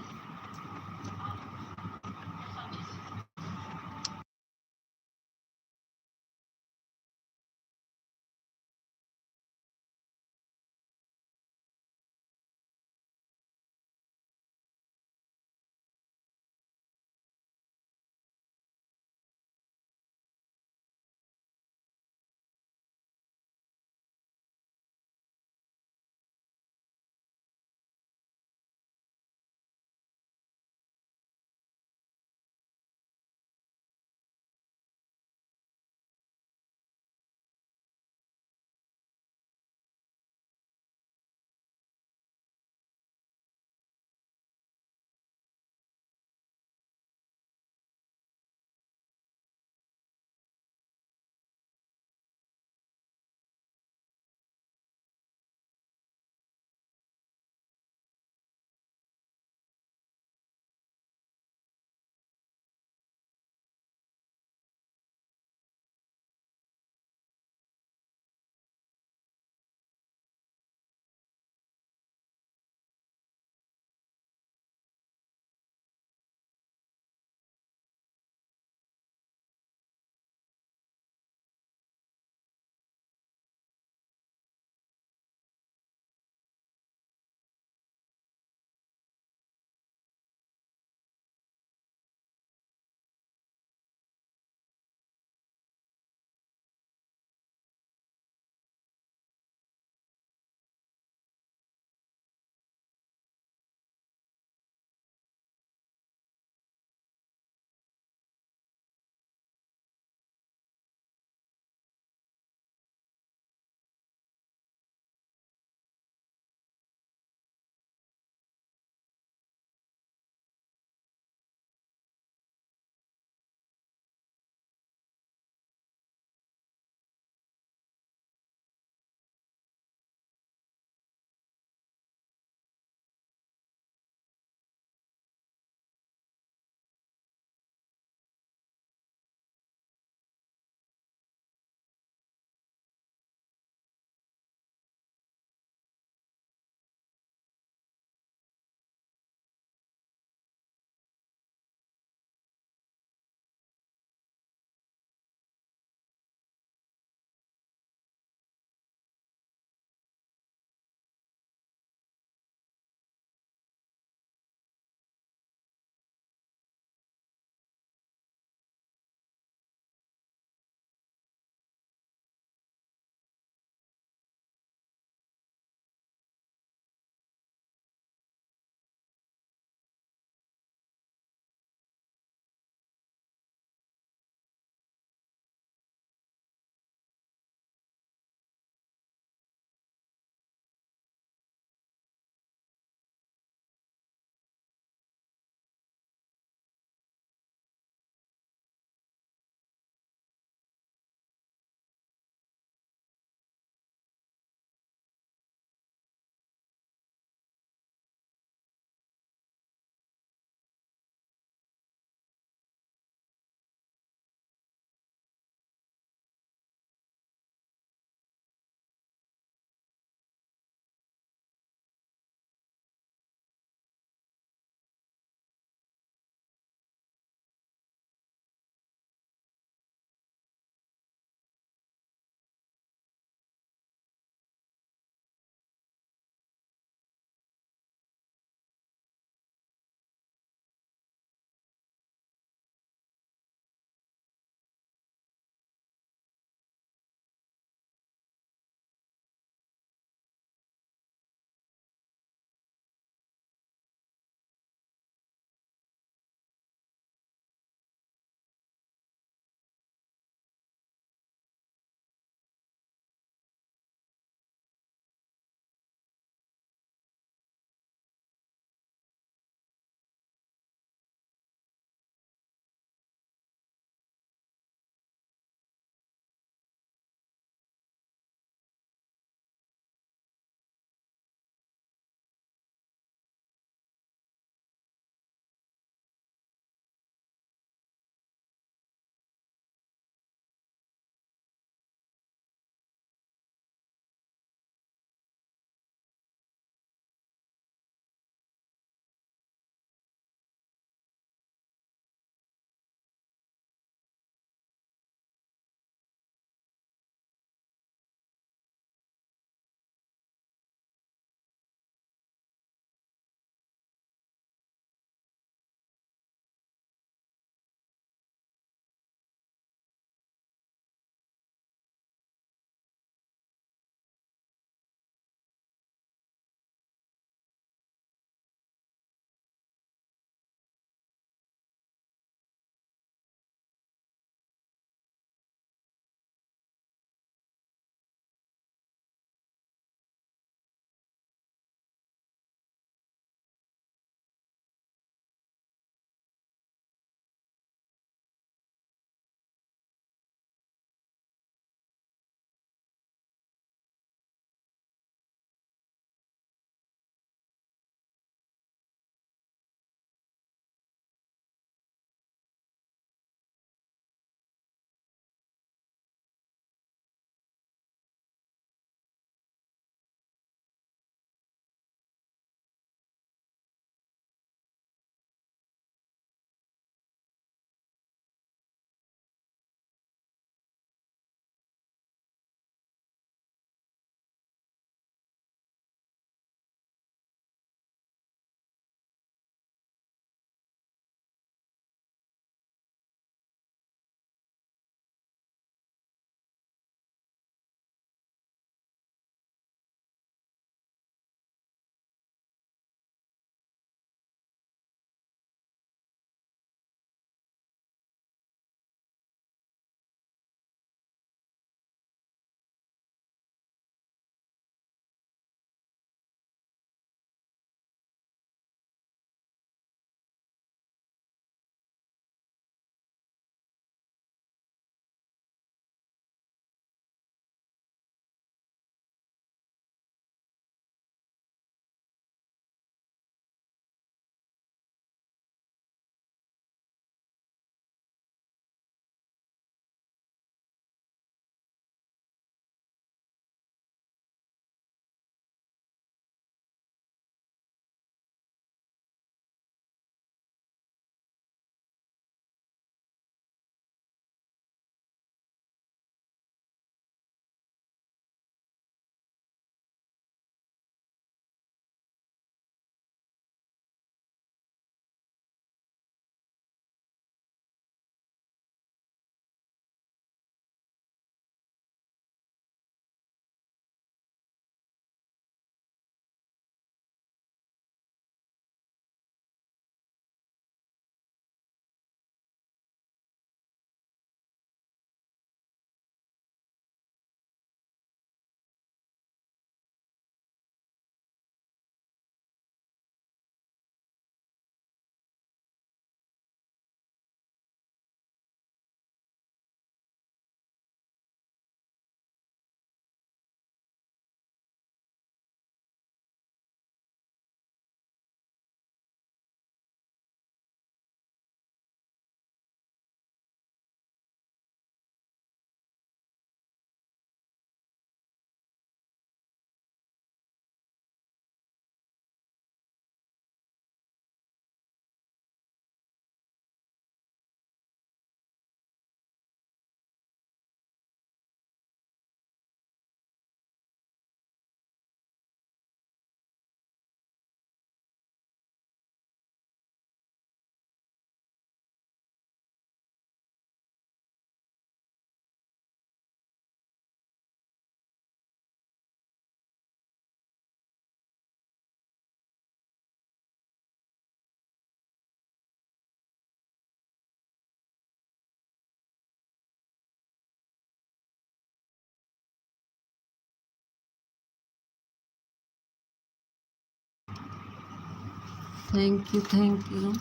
A: Thank you, thank you.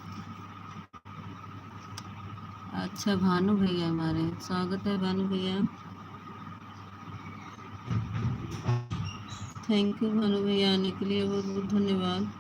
A: अच्छा, भानु भैया हमारे, स्वागत है भानु भैया। थैंक यू भानु भैया, आने के लिए बहुत बहुत धन्यवाद।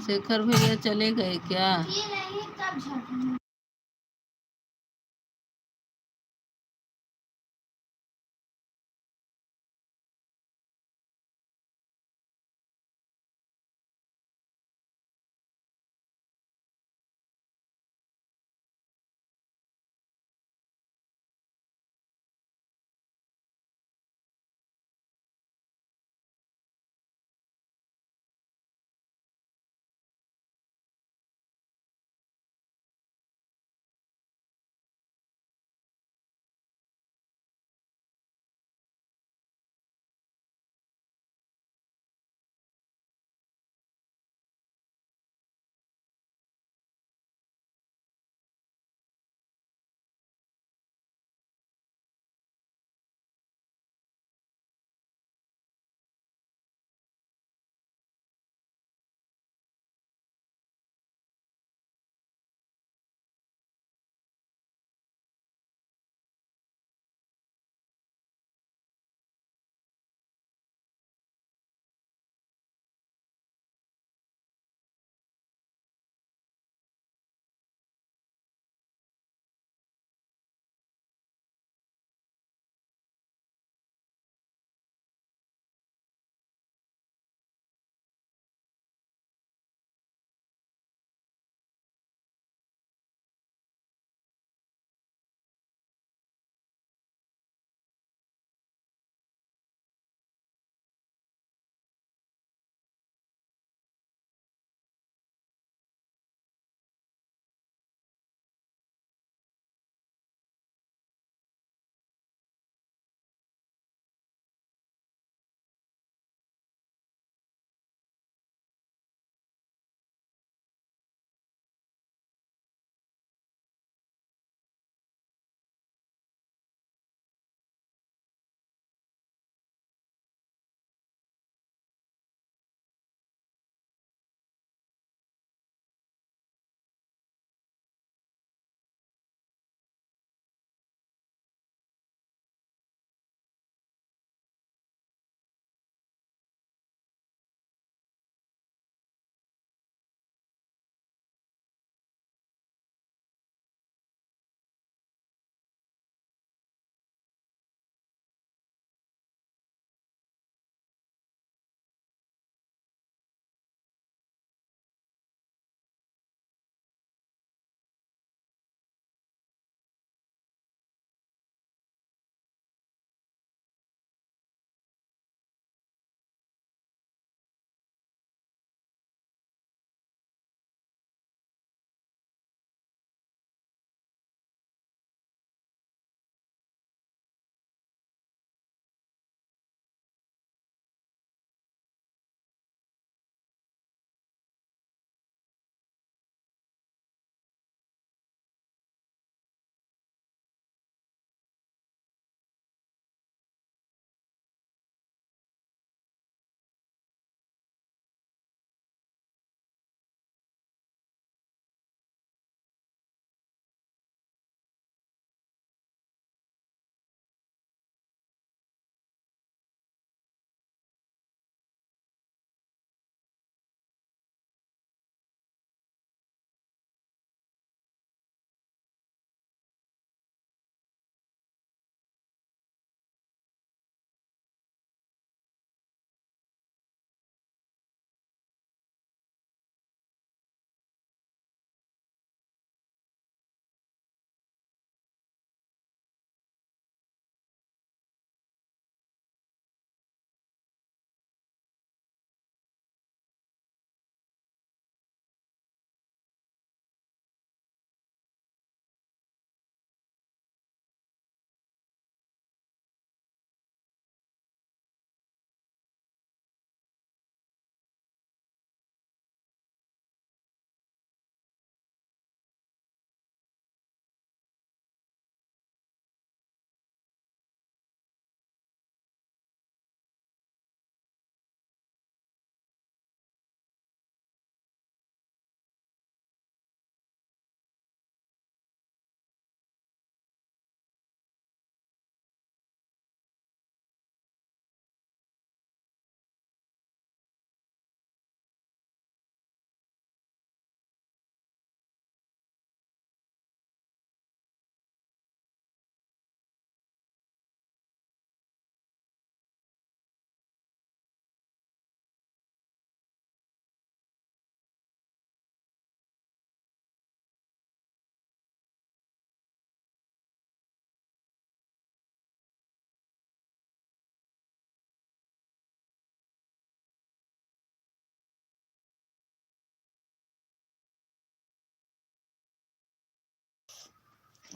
A: शेखर भैया चले गए क्या?
B: ये नहीं तब झड़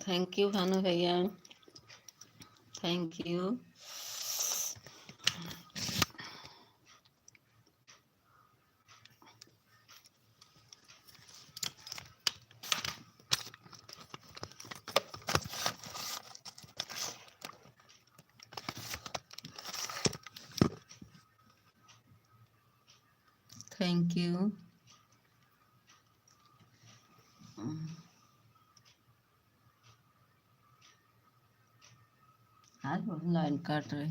A: थैंक यू भानु भैया, थैंक यू। Thank you. आज लाइन काट रहे।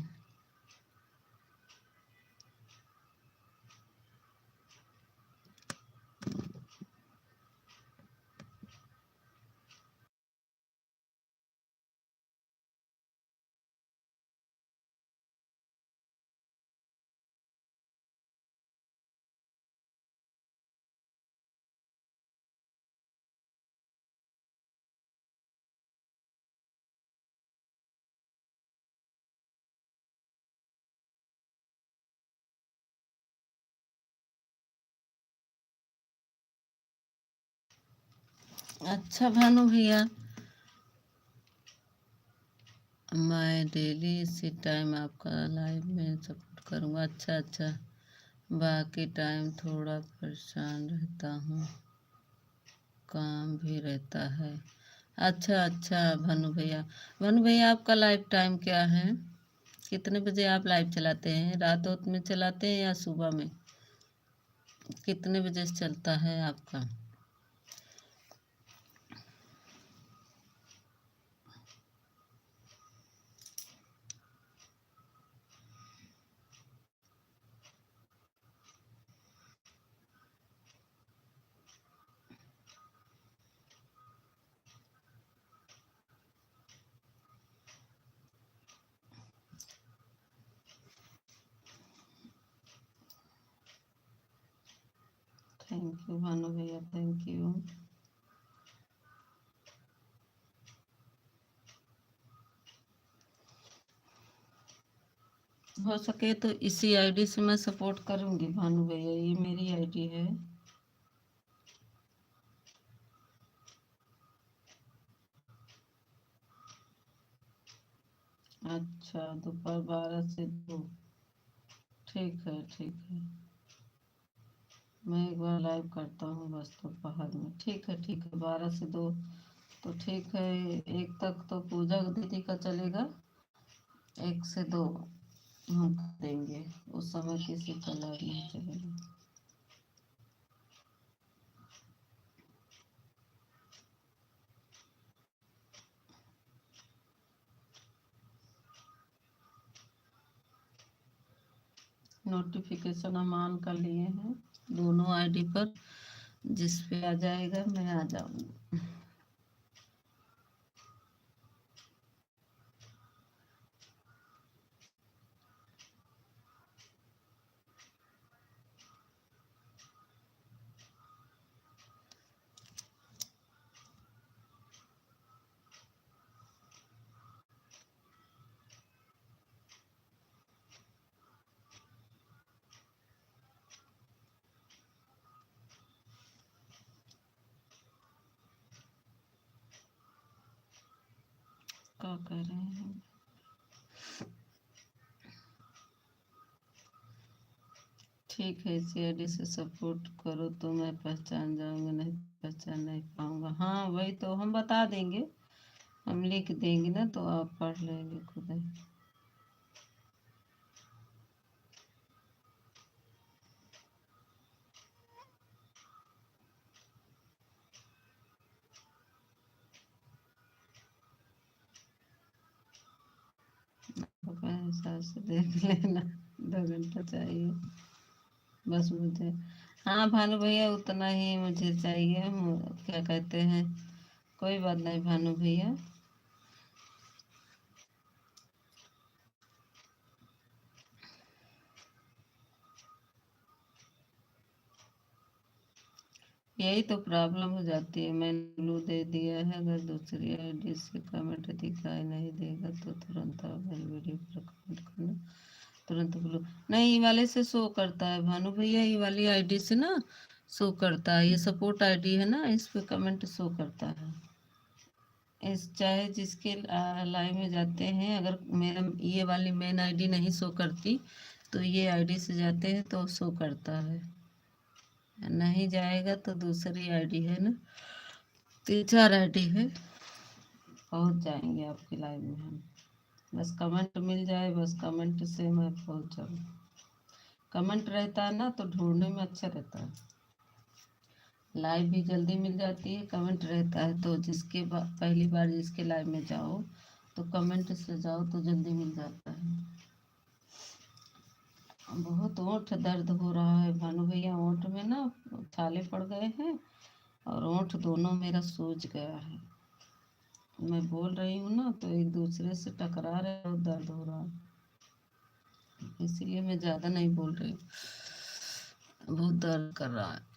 A: अच्छा भानु भैया, मैं डेली इसी टाइम आपका लाइव में सपोर्ट करूँगा। अच्छा अच्छा, बाकी टाइम थोड़ा परेशान रहता हूँ, काम भी रहता है। अच्छा अच्छा भानु भैया, भानु भैया आपका लाइव टाइम क्या है? कितने बजे आप लाइव चलाते हैं? रात वक्त में चलाते हैं या सुबह में? कितने बजे से चलता है आपका? थैंक यू भानु भैया, थैंक यू। हो सके तो इसी आईडी से मैं सपोर्ट करूंगी भानु भैया, ये मेरी आईडी है। अच्छा, दोपहर 12 से 2। ठीक है ठीक है, मैं एक बार लाइव करता हूँ बस दोपहर में। ठीक है ठीक है, 12 से 2 तो ठीक है। 1 तक तो पूजा दीदी का चलेगा, 1 से 2 हम देंगे, उस समय किसी का लाइव नहीं चलेगा। नोटिफिकेशन हम ऑन कर लिए हैं दोनों आईडी पर, जिस पे आ जाएगा मैं आ जाऊंगी। क्या कर रहे हैं? ठीक है, इसी आईडी से सपोर्ट करो तो मैं पहचान जाऊंगा, नहीं पहचान नहीं पाऊंगा। हाँ वही तो हम बता देंगे, हम लिख देंगे ना तो आप पढ़ लेंगे खुद ही। अपने हिसाब से देख लेना, 2 घंटा चाहिए बस मुझे। हाँ भानु भैया, उतना ही मुझे चाहिए। क्या कहते हैं, कोई बात नहीं भानु भैया। यही तो प्रॉब्लम हो जाती है, मैंने ब्लू दे दिया है, अगर दूसरी आईडी से कमेंट दिखाई नहीं देगा तो तुरंत आप मेरी वीडियो पर कमेंट करना, तुरंत ब्लू। नहीं, ये वाले से शो करता है भानु भैया, ये वाली आईडी से ना शो करता है, ये सपोर्ट आईडी है ना, इस पे कमेंट शो करता है। इस चाहे जिसके लाइव में जाते हैं, अगर मेरा ये वाली मेन आईडी नहीं शो करती तो ये आईडी से जाते हैं तो शो करता है, नहीं जाएगा तो दूसरी आईडी है ना, 3-4 आईडी है, पहुंच जाएंगे आपके लाइव में हम। बस कमेंट मिल जाए, बस कमेंट से मैं पहुंच जाऊँ। कमेंट रहता है ना तो ढूंढने में अच्छा रहता है, लाइव भी जल्दी मिल जाती है, कमेंट रहता है तो जिसके पहली बार जिसके लाइव में जाओ तो कमेंट से जाओ तो जल्दी मिल जाता है। बहुत ओंठ दर्द हो रहा है भानु भैया, ओंठ में ना छाले पड़ गए हैं और ओंठ दोनों मेरा सूज गया है। मैं बोल रही हूँ ना तो एक दूसरे से टकरा रहे और दर्द हो रहा है, इसीलिए मैं ज़्यादा नहीं बोल रही हूँ, बहुत दर्द कर रहा है।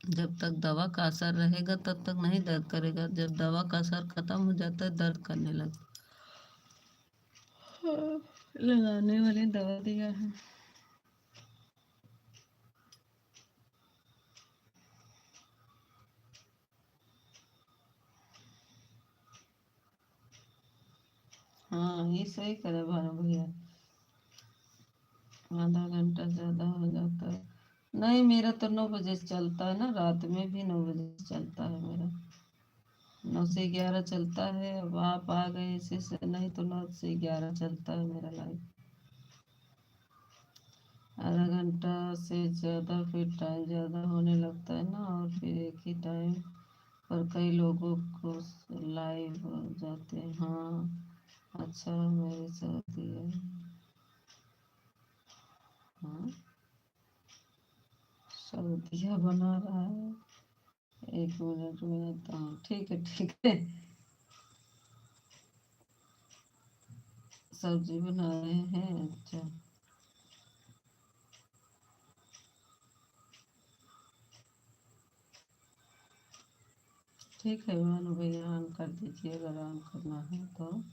A: जब तक दवा का असर रहेगा तब तक नहीं दर्द करेगा, जब दवा का असर खत्म हो जाता है दर्द करने लगता है। लगाने वाली दवा दिया है। हाँ ये सही करे भानु भैया, आधा घंटा ज़्यादा हो जाता है। नहीं मेरा तो 9 बजे से चलता है ना, रात में भी 9 बजे से चलता है मेरा, 9 से 11 चलता है। अब आप आ गए इसी से, नहीं तो 9 से 11 चलता है मेरा लाइव। आधा घंटा से ज़्यादा फिर टाइम ज़्यादा होने लगता है ना, और फिर एक ही टाइम पर कई लोगों को लाइव हो जाते हैं। हाँ अच्छा मेरी सर्दी है। हाँ सब्जियाँ बना रहा है, 1 मिनट में आता हूँ। ठीक है ठीक है, सब्जी बना रहे हैं। अच्छा ठीक है भानु भैया, ऑन कर दीजिए अगर ऑन करना है तो।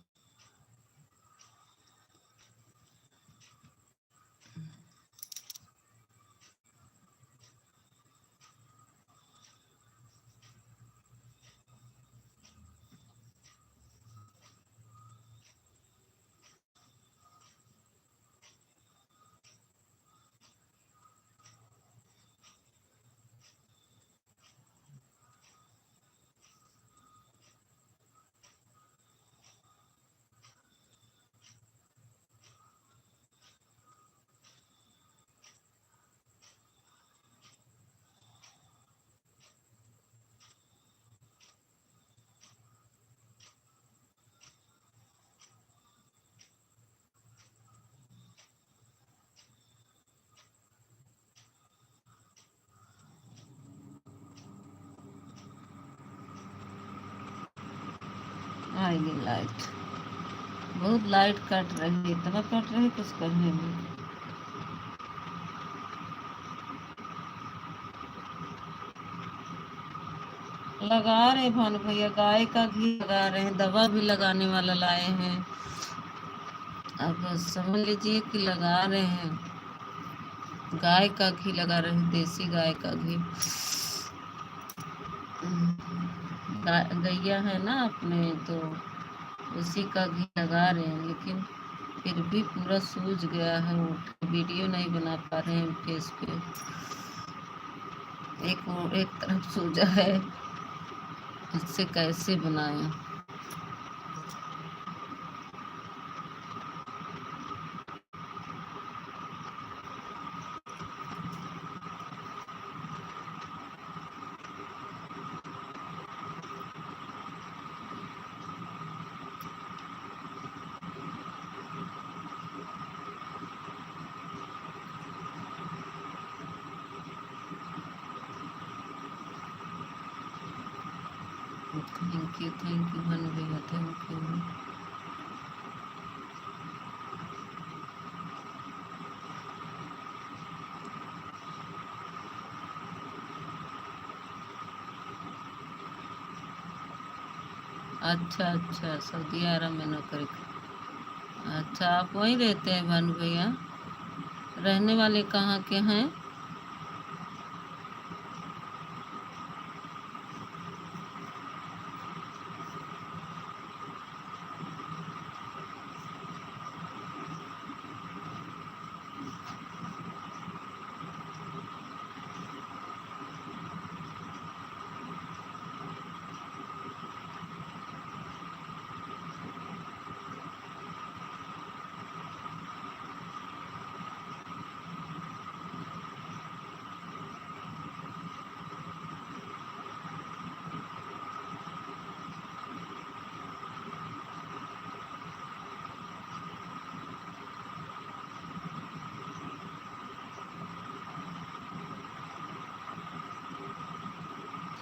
A: आएगी लाइट, बहुत लाइट कट रही है, इतना कट रही कुछ करने में। लगा रहे भानु भैया, गाय का घी लगा रहे हैं, दवा भी लगाने वाला लाए हैं। अब समझ लीजिए कि लगा रहे हैं, गाय का घी लगा रहे हैं, देसी गाय का घी। गैया है ना अपने तो उसी का घी लगा रहे हैं, लेकिन फिर भी पूरा सूज गया है। वीडियो नहीं बना पा रहे हैं फेस पे, एक तरफ सूजा है, इससे कैसे बनाएं। थैंक यू भानु भैया, थैंक यू। अच्छा अच्छा, सऊदी अरब में नौकरी। अच्छा आप वहीं रहते हैं भानु भैया? रहने वाले कहाँ के हैं?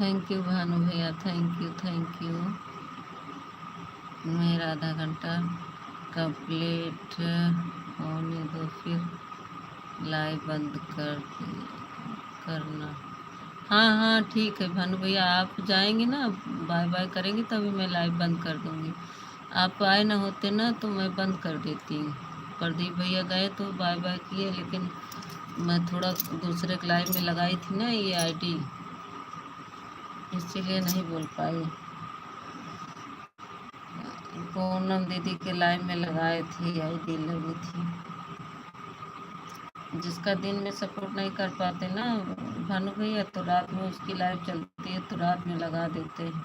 A: थैंक यू भानु भैया, थैंक यू। मेरा आधा घंटा कंप्लीट होने दो, फिर लाइव बंद करना। हाँ हाँ ठीक है भानु भैया, आप जाएंगे ना, बाय बाय करेंगे तभी मैं लाइव बंद कर दूंगी। आप आए ना होते ना तो मैं बंद कर देती। प्रदीप भैया गए तो बाय बाय किए, लेकिन मैं थोड़ा दूसरे लाइव में लगाई थी ना ये आईडी, इसीलिए नहीं बोल पाई। पूनम दीदी के लाइव में लगाए थे, आईडी लगी थी। जिसका दिन में सपोर्ट नहीं कर पाते ना भानु भैया, तो रात में उसकी लाइव चलती है तो रात में लगा देते हैं।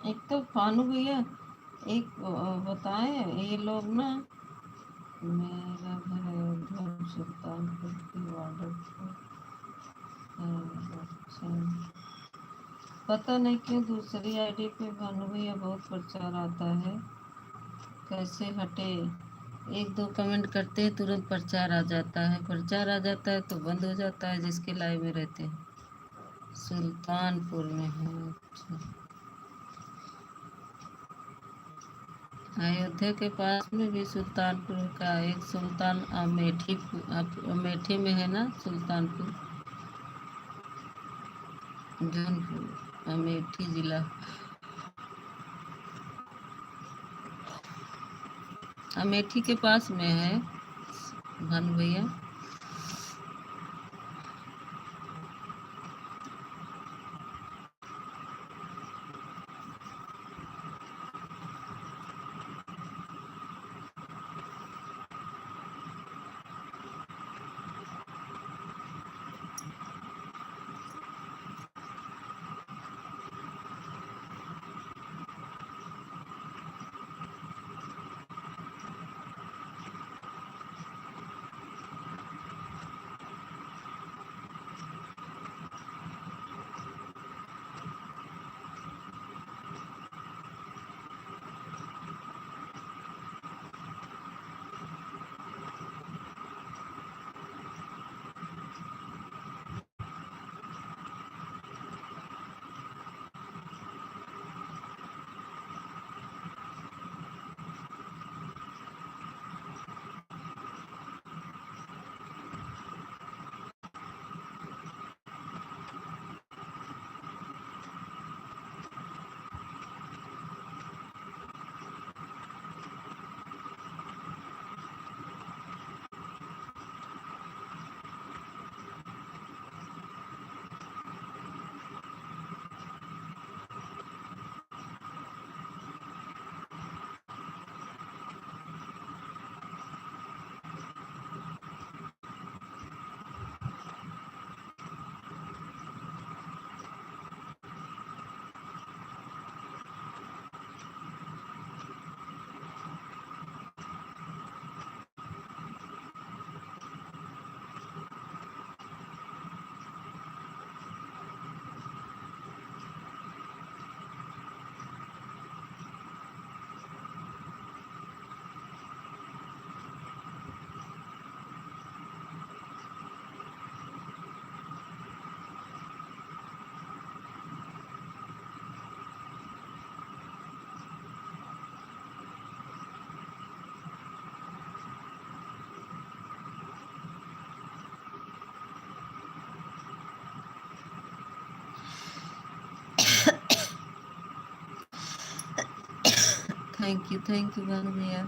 A: एक तो भानु भैया एक बताएं, ये लोग ना, मेरा घर अयोध्या सुल्तानपुर की बॉर्डर पर। पता नहीं क्यों दूसरी आईडी पे भानु भैया बहुत प्रचार आता है, कैसे हटे? एक दो कमेंट करते हैं तुरंत प्रचार आ जाता है, प्रचार आ जाता है तो बंद हो जाता है जिसके लाइव में रहते हैं। सुल्तानपुर में है, अच्छा। अयोध्या के पास में भी सुल्तानपुर का एक सुल्तान अमेठी में है ना सुल्तानपुर, जौनपुर अमेठी जिला। अमेठी के पास में है भानु भैया। थैंक यू भानु भैया।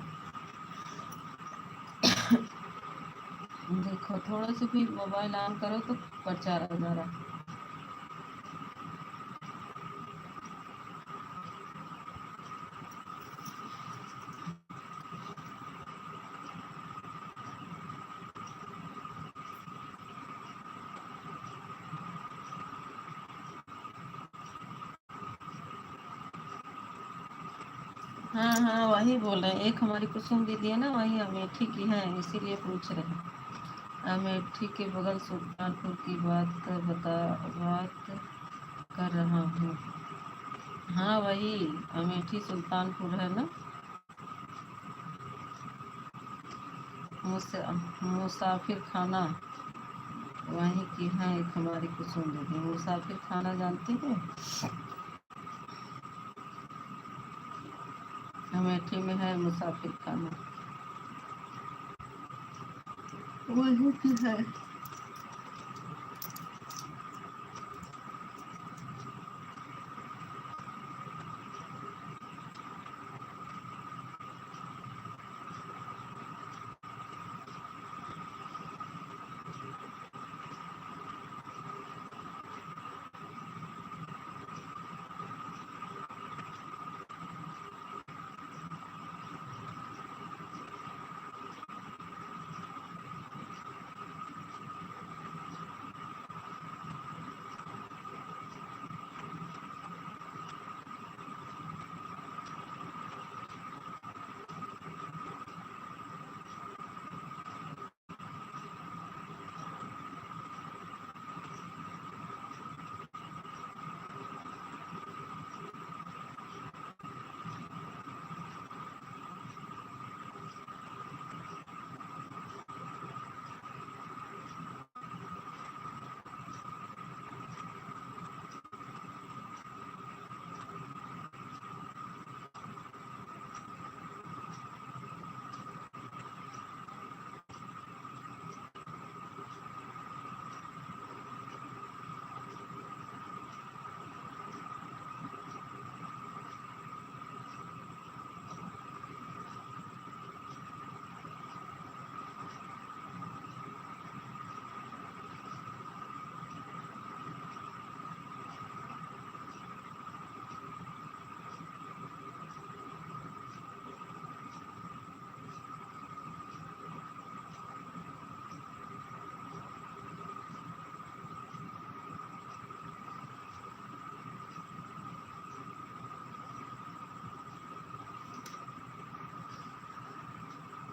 A: देखो थोड़ा सा भी मोबाइल ऑन करो तो प्रचार आ जा रहा। हाँ हाँ वही बोल रहे हैं, एक हमारी कुसुम दीदी है ना, वही अमेठी की है, इसीलिए पूछ रहे हैं। अमेठी के बगल सुल्तानपुर की बात कर रहा हूँ। हाँ वही अमेठी सुल्तानपुर है ना। मुसाफिर खाना वहीं की है एक हमारी कुसुम दीदी। मुसाफिर खाना जानती है? अमेठी में है मुसाफिर खाना, वहीं की है।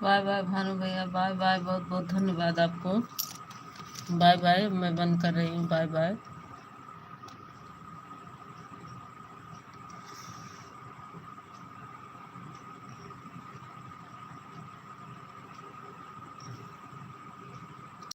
A: बाय बाय भानु भैया, बाय बाय, बहुत बहुत धन्यवाद आपको। बाय बाय, मैं बंद कर रही हूँ। Bye bye.